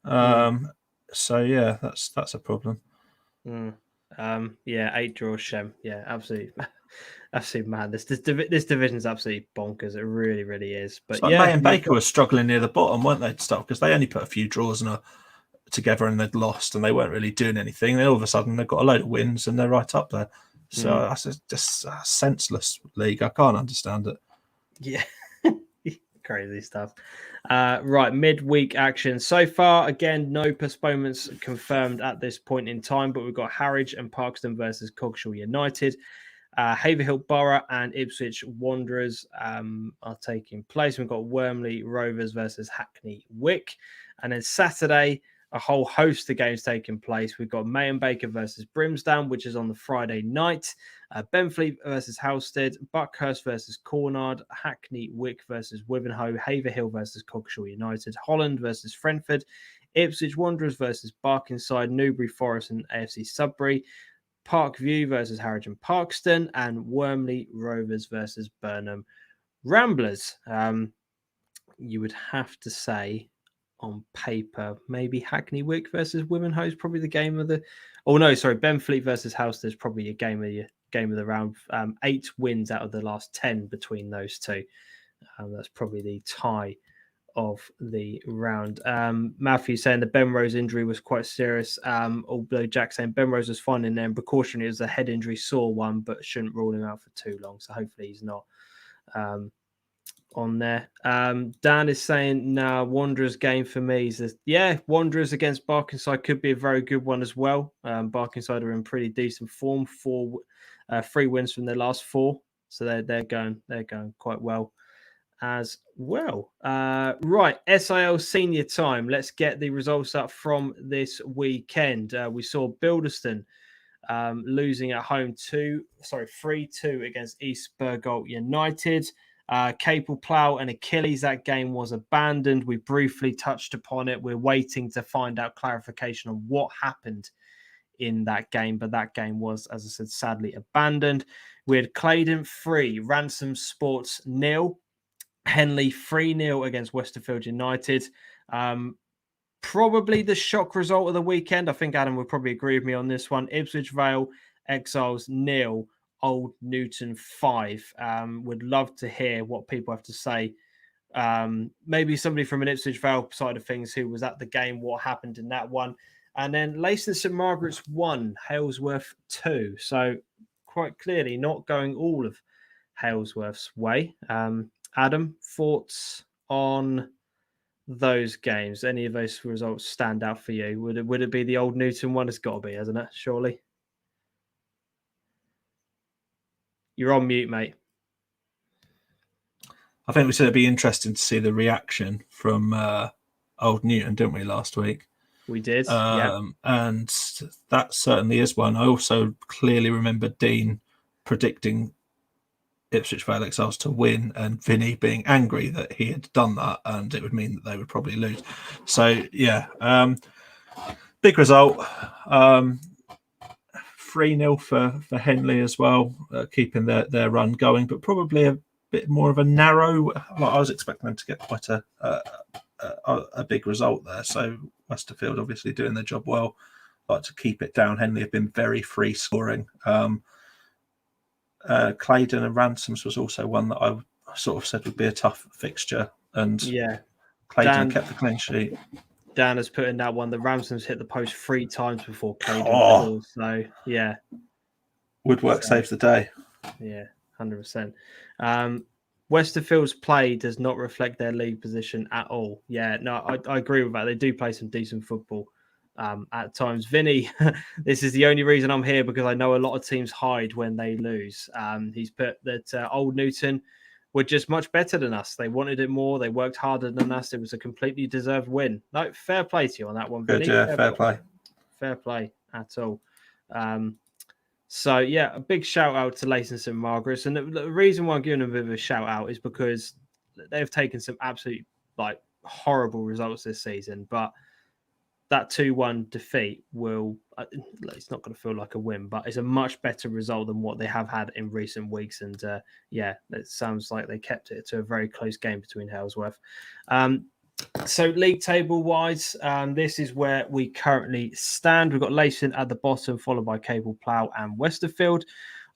So yeah, that's a problem. Yeah, 8 draws, Shem. Yeah, absolutely mad. This division's absolutely bonkers. It really, really is. But it's like May and Baker were struggling near the bottom, weren't they? To start, because they only put a few draws together and they'd lost and they weren't really doing anything. Then all of a sudden they've got a load of wins and they're right up there. So that's just a senseless league. I can't understand it. Yeah. Crazy stuff. Right, midweek action. So far, again, no postponements confirmed at this point in time, but we've got Harwich and Parkston versus Coggeshall United. Haverhill Borough and Ipswich Wanderers are taking place. We've got Wormley Rovers versus Hackney Wick. And then Saturday, a whole host of games taking place. We've got May and Baker versus Brimsdown, which is on the Friday night. Benfleet versus Halstead, Buckhurst versus Cornard, Hackney Wick versus Wivenhoe, Haverhill versus Coggeshall United, Holland versus Frentford, Ipswich Wanderers versus Barkingside, Newbury Forest and AFC Sudbury, Parkview versus Harwich and Parkston, and Wormley Rovers versus Burnham Ramblers. You would have to say, on paper, maybe Hackney Wick versus Wivenhoe is probably the game of the. Oh no, sorry, Benfleet versus Halstead is probably a game of the round. 8 wins out of the last 10 between those two. That's probably the tie of the round. Matthew saying the Ben Rose injury was quite serious. Although Jack saying Ben Rose was fine in there and precautionary, it was a head injury, sore one, but shouldn't rule him out for too long. So hopefully he's not on there. Dan is saying, Wanderers game for me. He says, yeah, Wanderers against Barkingside could be a very good one as well. Barkingside are in pretty decent form. 3 wins from their last 4. So they're going quite well as well. Right, SIL senior time. Let's get the results up from this weekend. We saw Bilderston losing at home 3-2 against East Bergholt United. Capel Plough and Achilles, that game was abandoned. We briefly touched upon it. We're waiting to find out clarification on what happened in that game, but that game was, as I said, sadly abandoned. We had Claydon 3, Ransom Sports 0, Henley 3-0 against Westerfield United. Probably the shock result of the weekend. I think Adam would probably agree with me on this one. Ipswich Vale Exiles 0, Old Newton 5. Would love to hear what people have to say. Maybe somebody from an Ipswich Vale side of things who was at the game, what happened in that one. And then Leiston St Margaret's 1, Halesworth 2. So quite clearly not going all of Halesworth's way. Adam, thoughts on those games? Any of those results stand out for you? Would it be the Old Newton one? It's got to be, hasn't it? Surely. You're on mute, mate. I think we said it'd be interesting to see the reaction from Old Newton, didn't we, last week? We did, yeah. And that certainly is one. I also clearly remember Dean predicting Ipswich Vale Exiles to win and Vinny being angry that he had done that and it would mean that they would probably lose. So, yeah, big result. 3-0 for Henley as well, keeping their run going, but probably a bit more of a narrow. Well, I was expecting them to get quite a big result there. So Westerfield obviously doing their job well. Like to keep it down. Henley have been very free scoring. Claydon and Ransoms was also one that I sort of said would be a tough fixture, and yeah, Claydon kept the clean sheet. Dan has put in that one. The Ransoms hit the post 3 times before Claydon. So yeah, woodwork saves the day. Yeah, 100%. Westerfield's play does not reflect their league position at all. Yeah, no, I agree with that. They do play some decent football at times. Vinny, this is the only reason I'm here because I know a lot of teams hide when they lose. He's put that Old Newton were just much better than us. They wanted it more. They worked harder than us. It was a completely deserved win. No, fair play to you on that one, Good, Vinny. yeah, fair play. Fair play at all. So, yeah, a big shout out to Leighton St Margaret's. And the reason why I'm giving them a bit of a shout out is because they've taken some absolute horrible results this season. But that 2-1 defeat will, it's not going to feel like a win, but it's a much better result than what they have had in recent weeks. And it sounds like they kept it to a very close game between Halesworth. So league table wise, this is where we currently stand. We've got Leighton at the bottom, followed by Cable Plough and Westerfield.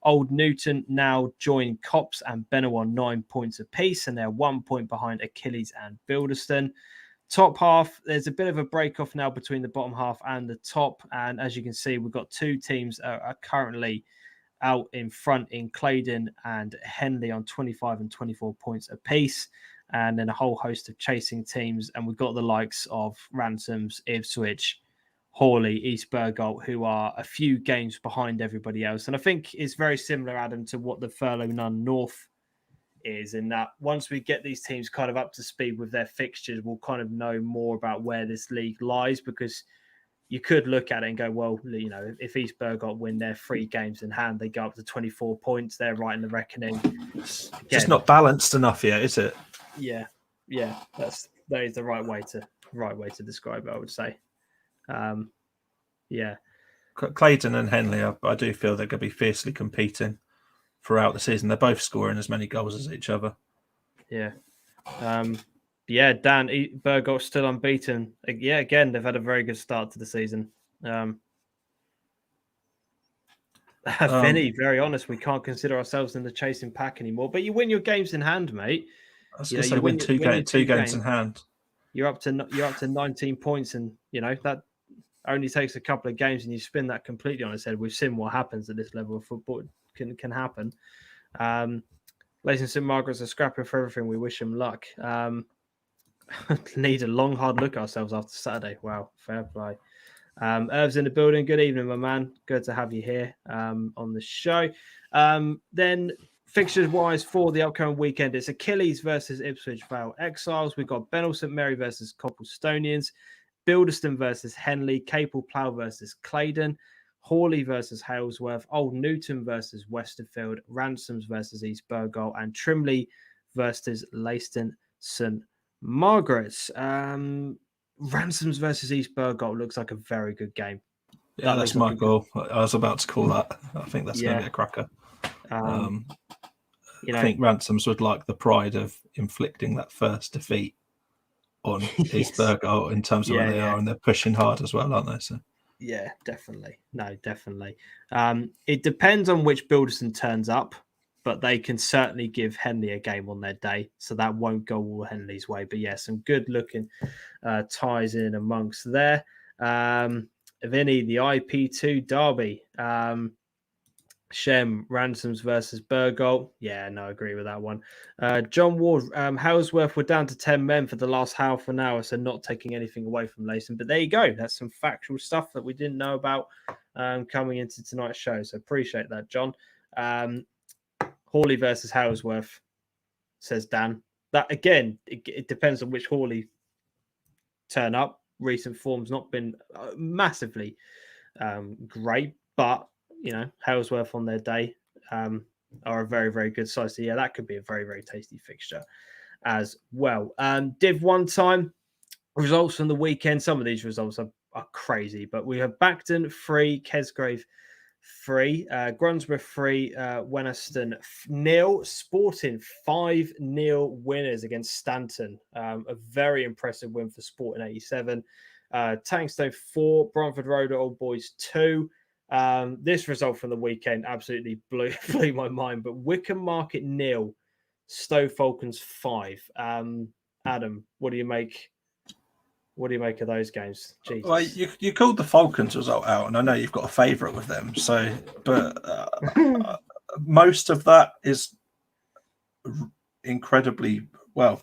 Old Newton now join Cops and Benno on 9 points apiece, and they're 1 point behind Achilles and Bilderston. Top half, there's a bit of a break-off now between the bottom half and the top. And as you can see, we've got two teams are currently out in front in Claydon and Henley on 25 and 24 points apiece. And then a whole host of chasing teams. And we've got the likes of Ransoms, Ipswich, Hawley, East Burgolt, who are a few games behind everybody else. And I think it's very similar, Adam, to what the Furlough Nunn North is, in that once we get these teams kind of up to speed with their fixtures, we'll kind of know more about where this league lies, because you could look at it and go, well, you know, if East Burgolt win their 3 games in hand, they go up to 24 points. They're right in the reckoning. Again, just not balanced enough yet, is it? Yeah. That is the right way to describe it, I would say. Claydon and Henley, I do feel they're going to be fiercely competing throughout the season. They're both scoring as many goals as each other. Yeah. Dan, Burgot's still unbeaten. Yeah, again, they've had a very good start to the season. Vinny, very honest, we can't consider ourselves in the chasing pack anymore. But you win your games in hand, mate. I was going to say win two games in hand. You're up to 19 points, and you know that only takes a couple of games, and you spin that completely on its head. We've seen what happens at this level of football can happen. Leighton St Margaret's are scrapping for everything. We wish them luck. Need a long, hard look at ourselves after Saturday. Wow, fair play. Irv's in the building. Good evening, my man. Good to have you here on the show. Then fixtures-wise for the upcoming weekend, it's Achilles versus Ipswich Vale Exiles. We've got Benall St Mary versus Copplestonians, Bilderston versus Henley, Capel Plough versus Claydon, Hawley versus Halesworth, Old Newton versus Westerfield, Ransoms versus East Burgolt, and Trimley versus Leighton St Margaret's. Ransoms versus East Burgolt looks like a very good game. Yeah, that's my goal. I was about to call that. I think that's going to be a cracker. I think Ransoms would like the pride of inflicting that first defeat on East Burgolt in terms of where they are, and they're pushing hard as well, aren't they? So. Yeah, definitely. No, definitely. It depends on which Bilderson turns up, but they can certainly give Henley a game on their day, so that won't go all Henley's way. But yeah, some good-looking ties in amongst there. Vinny, the IP2 derby. Shem, Ransoms versus Burgolt. Yeah, no, I agree with that one. John Ward, Halesworth were down to 10 men for the last half an hour, so not taking anything away from Leighton. But there you go. That's some factual stuff that we didn't know about coming into tonight's show. So appreciate that, John. Hawley versus Halesworth, says Dan. That, again, it depends on which Hawley turn up. Recent form's not been massively great, but you know, Halesworth on their day are a very, very good side. So yeah, that could be a very, very tasty fixture as well. Div 1 time results from the weekend. Some of these results are crazy, but we have Bacton 3, Kesgrave 3, Grunsborough 3, Wenaston 0, Sporting 5-0 winners against Stanton. A very impressive win for Sporting 87. Tankstone 4, Bromford Road Old Boys 2. This result from the weekend absolutely blew my mind. But Wickham Market 0, Stowe Falcons 5. Adam, what do you make? What do you make of those games? Jesus. Well, you called the Falcons result out, and I know you've got a favourite with them. So, but most of that is incredibly well.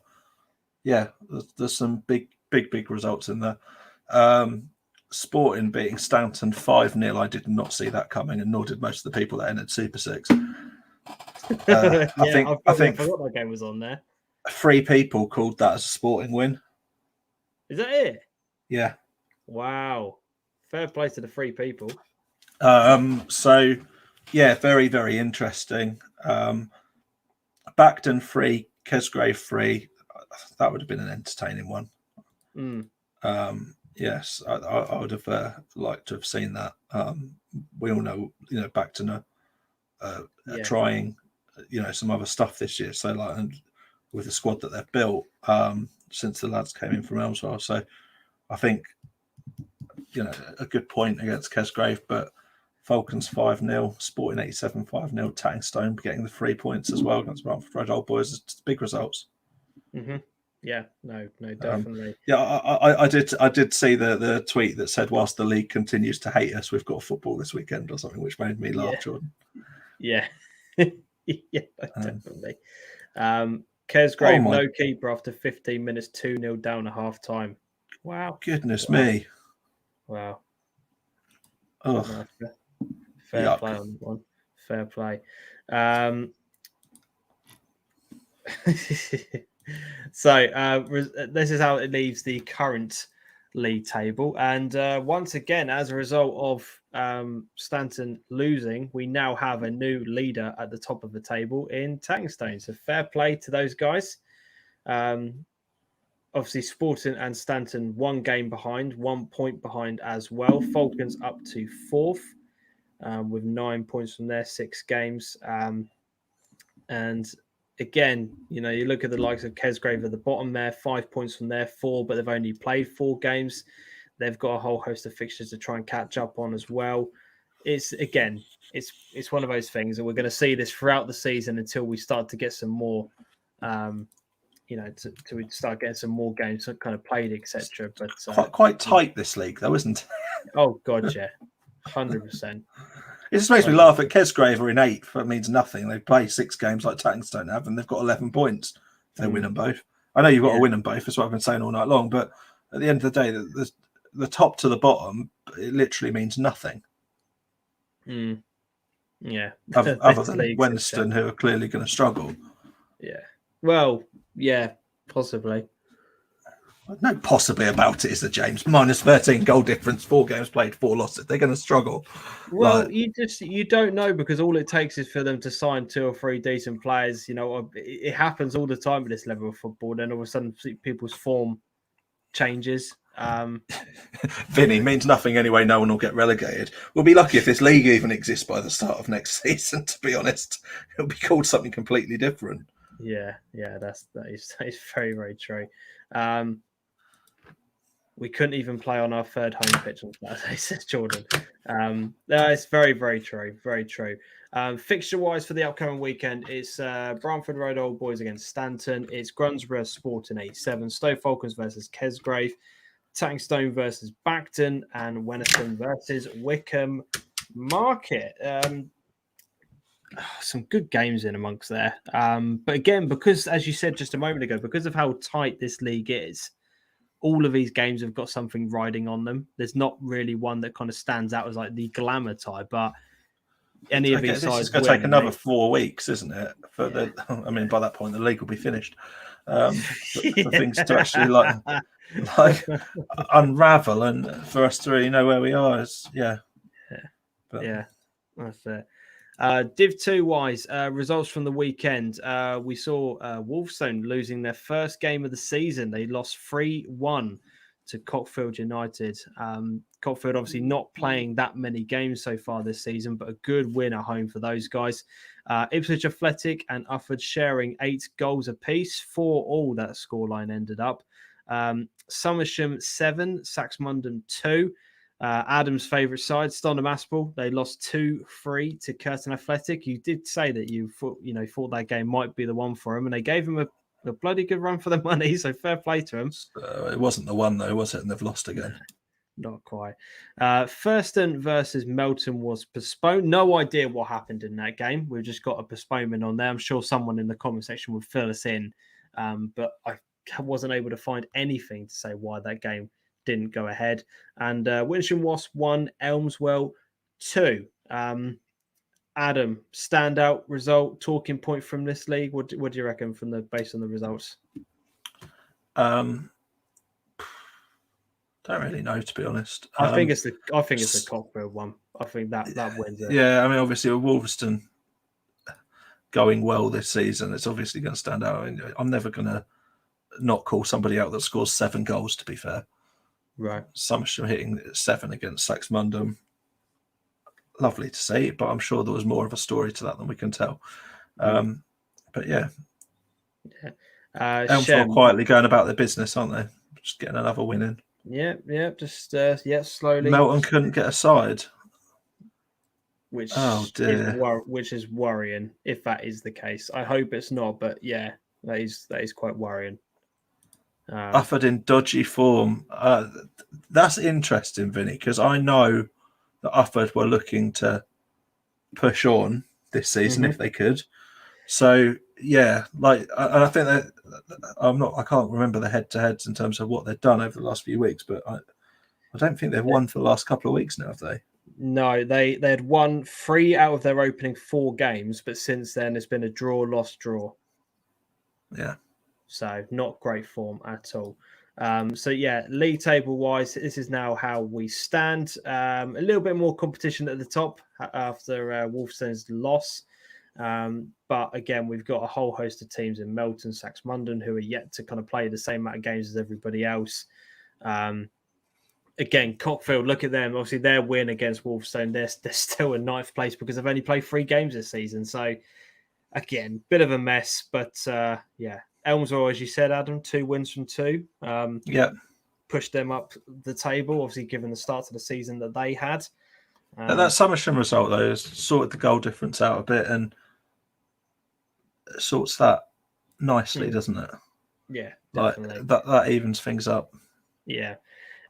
Yeah, there's some big results in there. Sporting beating Stanton 5-0. I did not see that coming, and nor did most of the people that entered Super 6. Yeah, I I think forgot that game was on there. 3 people called that as a sporting win. Is that it? Yeah. Wow. Fair play to the 3 people. So yeah, very, very interesting. Backton 3, Kesgrave 3. That would have been an entertaining one. Yes, I would have liked to have seen that. We all know, Backton are trying, some other stuff this year. So and with the squad that they've built since the lads came in from elsewhere. So I think, a good point against Kesgrave, but Falcons 5-0, Sporting 87 5-0, Tatingstone getting the 3 points as well against Bradford Old Boys. It's big results. Mm-hmm. Yeah, no, definitely. I did see the tweet that said, whilst the league continues to hate us, we've got football this weekend or something, which made me laugh, Jordan. Yeah. Yeah, definitely. Kesgrave, no keeper after 15 minutes, 2-0 down at half time. Wow. Goodness me. Wow. Oh, no, fair play on that one. Fair play. So this is how it leaves the current league table. And once again, as a result of Stanton losing, we now have a new leader at the top of the table in Tatingstone. So fair play to those guys. Obviously, Sporting and Stanton 1 game behind, 1 point behind as well. Falcons up to 4th with 9 points from their 6 games. And again, you look at the likes of Kesgrave at the bottom there, 5 points from their 4, but they've only played 4 games. They've got a whole host of fixtures to try and catch up on as well. It's one of those things that we're going to see this throughout the season until we start to get some more, to start getting some more games kind of played, etc. But quite tight this league, though, isn't it? Oh God, yeah, 100%. It just makes me laugh at Kesgrave are in 8th. That means nothing. They play 6 games like Tatingstone have, and they've got 11 points. They win them both. I know you've got to win them both. That's what I've been saying all night long. But at the end of the day, the top to the bottom, it literally means nothing. Yeah. Other than Winston, who are clearly going to struggle. Yeah. Well, yeah, possibly. No, possibly about it, is the James. Minus 13 goal difference, 4 games played, 4 losses. They're going to struggle. Well, you don't know, because all it takes is for them to sign 2 or 3 decent players. It happens all the time at this level of football. Then all of a sudden, people's form changes. Vinny means nothing anyway. No one will get relegated. We'll be lucky if this league even exists by the start of next season. To be honest, it'll be called something completely different. Yeah, that is very, very true. We couldn't even play on our 3rd home pitch on Saturday, says Jordan. It's very, very true. Very true. Fixture-wise for the upcoming weekend, it's Bramford Road Old Boys against Stanton. It's Grunsborough Sporting 87, Stowe Falcons versus Kesgrave, Tatingstone versus Backton, and Wenniston versus Wickham Market. Some good games in amongst there. But again, because, as you said just a moment ago, because of how tight this league is, all of these games have got something riding on them. There's not really one that kind of stands out as like the glamour type, but any of these sides. It's going to take another 4 weeks, isn't it? By that point, the league will be finished. For things to actually like unravel, and for us to really know where we are is that's it. Div 2 wise, results from the weekend. We saw Wolfstone losing their first game of the season. They lost 3-1 to Cockfield United. Cockfield obviously not playing that many games so far this season, but a good win at home for those guys. Ipswich Athletic and Ufford sharing 8 goals apiece. 4-4 that scoreline ended up. Somersham 7, Saxmundham 2. Adam's favourite side, Stonham Aspel, they lost 2-3 to Curtin Athletic. You did say that you thought that game might be the one for them, and they gave them a bloody good run for their money. So fair play to them. It wasn't the one though, was it? And they've lost again. Not quite. Thurston versus Melton was postponed. No idea what happened in that game. We've just got a postponement on there. I'm sure someone in the comment section would fill us in, but I wasn't able to find anything to say why that game didn't go ahead. And Winsham Wasp 1, Elmswell 2. Adam, standout result, talking point from this league. What do you reckon based on the results? Don't really know, to be honest. I think it's the Cockfield one. I think that wins it. Yeah, I mean, obviously with Wolverhampton going well this season, it's obviously going to stand out. I mean, I'm never going to not call somebody out that scores 7 goals, to be fair. Right. Somerset hitting 7 against Saxmundham. Lovely to see, but I'm sure there was more of a story to that than we can tell. But yeah. Elmswell quietly going about their business, aren't they? Just getting another win in. Yeah. Just slowly. Melton couldn't get a side. Which is worrying if that is the case. I hope it's not, but yeah, that is quite worrying. Ufford in dodgy form. That's interesting, Vinny, because I know that Ufford were looking to push on this season if they could. So yeah, I think that I can't remember the head-to-heads in terms of what they've done over the last few weeks, but I don't think they've won for the last couple of weeks now, have they? No, they had won 3 out of their opening 4 games, but since then it's been a draw, loss, draw. Yeah. So not great form at all. So yeah, league table wise, this is now how we stand. A little bit more competition at the top after Wolfstone's loss. But again, we've got a whole host of teams in Melton, Saxmundham, who are yet to kind of play the same amount of games as everybody else. Again, Cockfield, look at them. Obviously, their win against Wolfstone, they're still in 9th place because they've only played 3 games this season. So, again, bit of a mess. But, yeah, Elmswell, as you said, Adam, 2 wins from 2. Pushed them up the table, obviously, given the start of the season that they had. That Somerset result, though, has sorted the goal difference out a bit and sorts that nicely, doesn't it? Yeah, definitely. That evens things up. Yeah.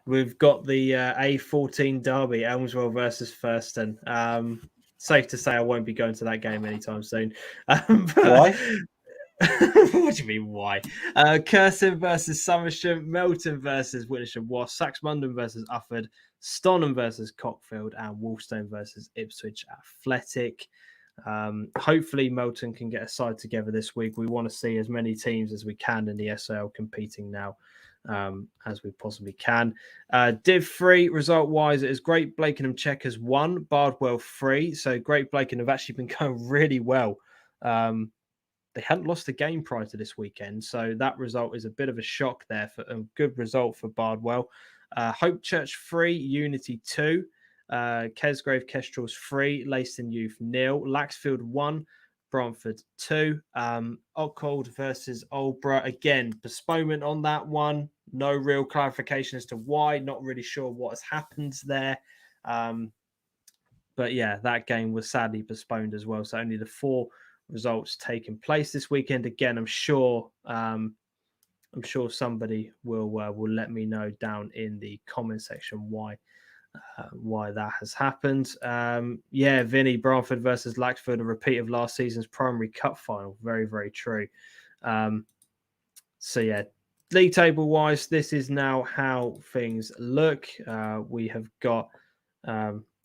We've got the A14 derby, Elmswell versus Thurston. Safe to say I won't be going to that game anytime soon. Why? What do you mean, why? Curzon versus Somerset, Melton versus Witnesham Wasp, Saxmundham versus Ufford, Stonham versus Cockfield, and Wolfstone versus Ipswich Athletic. Hopefully Melton can get a side together this week. We want to see as many teams as we can in the SL competing now. As we possibly can. Div 3, result-wise, it is Great Blakenham Checkers 1, Bardwell 3. So Great Blakenham have actually been going really well. They hadn't lost a game prior to this weekend, so that result is a bit of a shock there. For a good result for Bardwell. Hope Church 3, Unity 2. Kesgrave Kestrels 3, Leiston Youth 0, Laxfield 1, Bromford 2. Ockhold versus Aldborough. Again, postponement on that one. No real clarification as to why. Not really sure what has happened there. But yeah, that game was sadly postponed as well. So only the 4 results taking place this weekend. Again, I'm sure somebody will let me know down in the comment section why that has happened. Vinny, Bromford versus Laxford, a repeat of last season's primary cup final. Very, very true. So yeah, league table wise, this is now how things look. We have got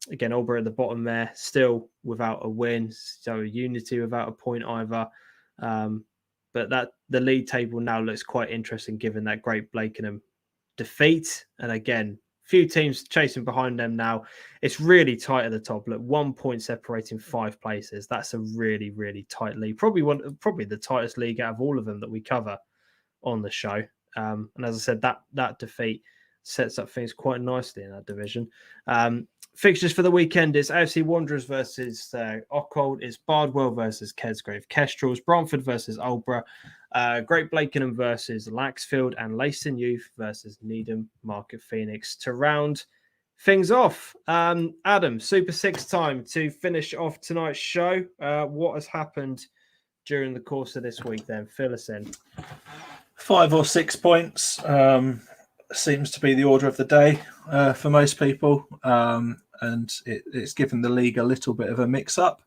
again Aldborough at the bottom there, still without a win. So Unity without a point either. But that the league table now looks quite interesting given that Great Blakenham defeat. And again, few teams chasing behind them now. It's really tight at the top. Look, 1 point separating 5 places. That's a really, really tight league. Probably the tightest league out of all of them that we cover on the show. And as I said, that defeat sets up things quite nicely in that division. Fixtures for the weekend is AFC Wanderers versus Ockhold. It's Bardwell versus Kesgrave Kestrels, Bromford versus Aldborough, Great Blakenham versus Laxfield, and Leiston Youth versus Needham Market Phoenix to round things off. Adam, Super 6 time to finish off tonight's show. What has happened during the course of this week then? Fill us in. 5 or 6 points seems to be the order of the day for most people. And it's given the league a little bit of a mix-up.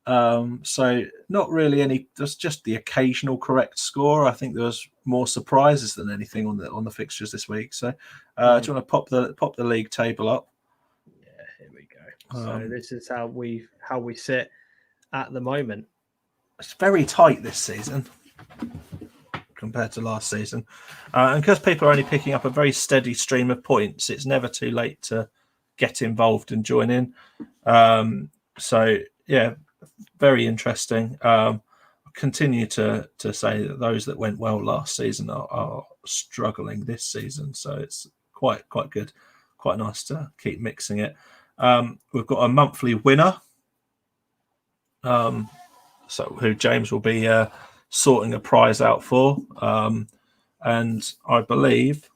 So not really there's just the occasional correct score. I think there was more surprises than anything on the fixtures this week. So do you want to pop the league table up? Yeah, here we go. So this is how we sit at the moment. It's very tight this season compared to last season. And because people are only picking up a very steady stream of points, it's never too late to get involved and join in. So, yeah, very interesting. Continue to say that those that went well last season are struggling this season. So it's quite good. Quite nice to keep mixing it. We've got a monthly winner. So who James will be sorting a prize out for. And I believe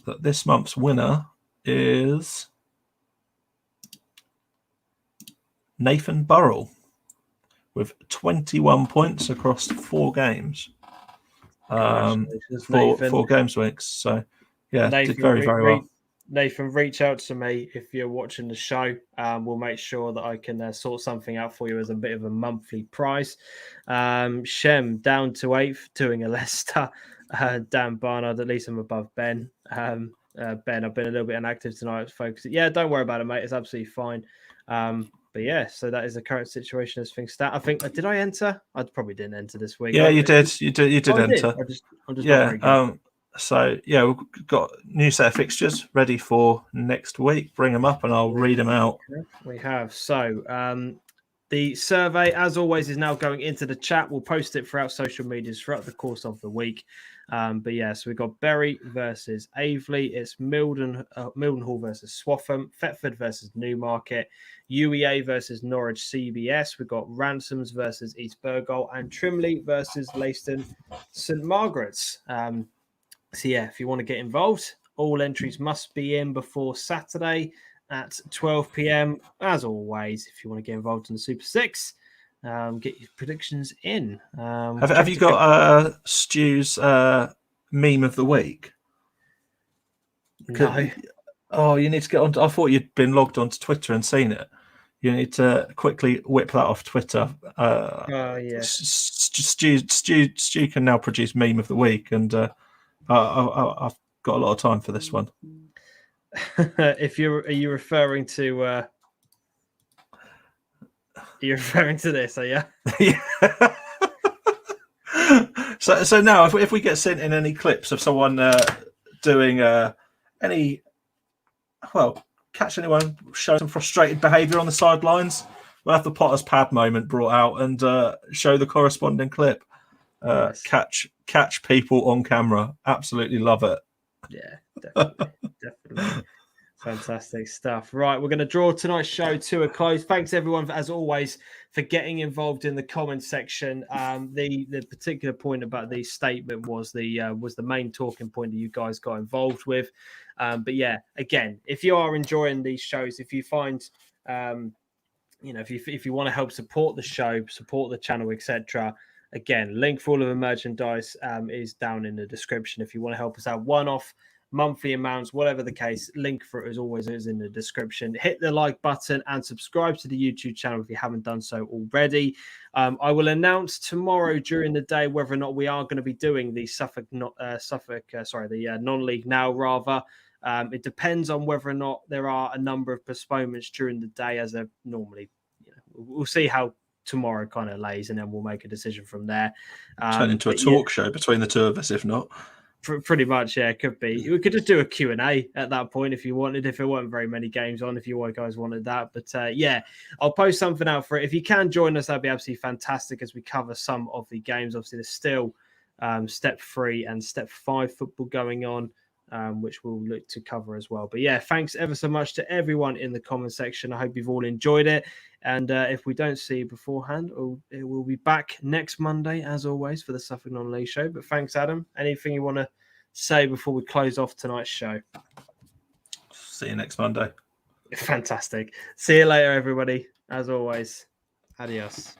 that this month's winner is Nathan Burrell with 21 points across 4 games. Four games weeks. So, yeah, Nathan, did very well. Nathan, reach out to me if you're watching the show. We'll make sure that I can sort something out for you as a bit of a monthly prize. Shem down to 8th, doing a Leicester. Dan Barnard, at least I'm above Ben. Ben, I've been a little bit inactive tonight, folks. Yeah, don't worry about it, mate. It's absolutely fine. But yeah, so that is the current situation as things stand. I think did I enter? I probably didn't enter this week. Yeah, you did. You did enter. I'm just yeah. So yeah, we've got new set of fixtures ready for next week. Bring them up, and I'll read them out. We have the survey, as always, is now going into the chat. We'll post it throughout social medias throughout the course of the week. But yeah, so we've got Bury versus Aveley. It's Mildenhall versus Swaffham. Thetford versus Newmarket. UEA versus Norwich CBS. We've got Ransoms versus East Burgoll. And Trimley versus Leiston St Margaret's. So yeah, if you want to get involved, all entries must be in before Saturday at 12 p.m. As always, if you want to get involved in the Super 6, get your predictions in. Have you got Stu's meme of the week? No. Oh, you need to get on. I thought you'd been logged onto Twitter and seen it. You need to quickly whip that off Twitter. Yeah. Stu can now produce meme of the week, and I've got a lot of time for this one. Are you referring to? You're referring to this, are you? Yeah. So now, if we get sent in any clips of someone doing catch anyone showing some frustrated behaviour on the sidelines, we'll have the Potter's pad moment brought out and show the corresponding clip. Yes. Catch people on camera. Absolutely love it. Yeah, definitely. Fantastic stuff. Right, we're going to draw tonight's show to a close. Thanks everyone, as always, for getting involved in the comments section. The particular point about the statement was the main talking point that you guys got involved with. But yeah, again, if you are enjoying these shows, if you find, if you want to help support the show, support the channel, etc. Again, link for all of the merchandise is down in the description. If you want to help us out, one-off, monthly amounts, whatever the case, link for it as always is in the description. Hit the like button and subscribe to the YouTube channel if you haven't done so already. I will announce tomorrow during the day whether or not we are going to be doing the non-league now rather. It depends on whether or not there are a number of postponements during the day as there normally. We'll see how tomorrow kind of lays, and then we'll make a decision from there. Turn into a talk show between the two of us, if not. Pretty much, yeah, it could be. We could just do a Q&A at that point if you wanted, if there weren't very many games on, if you guys wanted that. But yeah, I'll post something out for it. If you can join us, that'd be absolutely fantastic as we cover some of the games. Obviously, there's still Step 3 and Step 5 football going on, which we'll look to cover as well. But yeah, thanks ever so much to everyone in the comment section. I hope you've all enjoyed it. And if we don't see you beforehand, we'll be back next Monday, as always, for the Suffolk Non-League show. But thanks, Adam. Anything you want to say before we close off tonight's show? See you next Monday. Fantastic. See you later, everybody. As always, adios.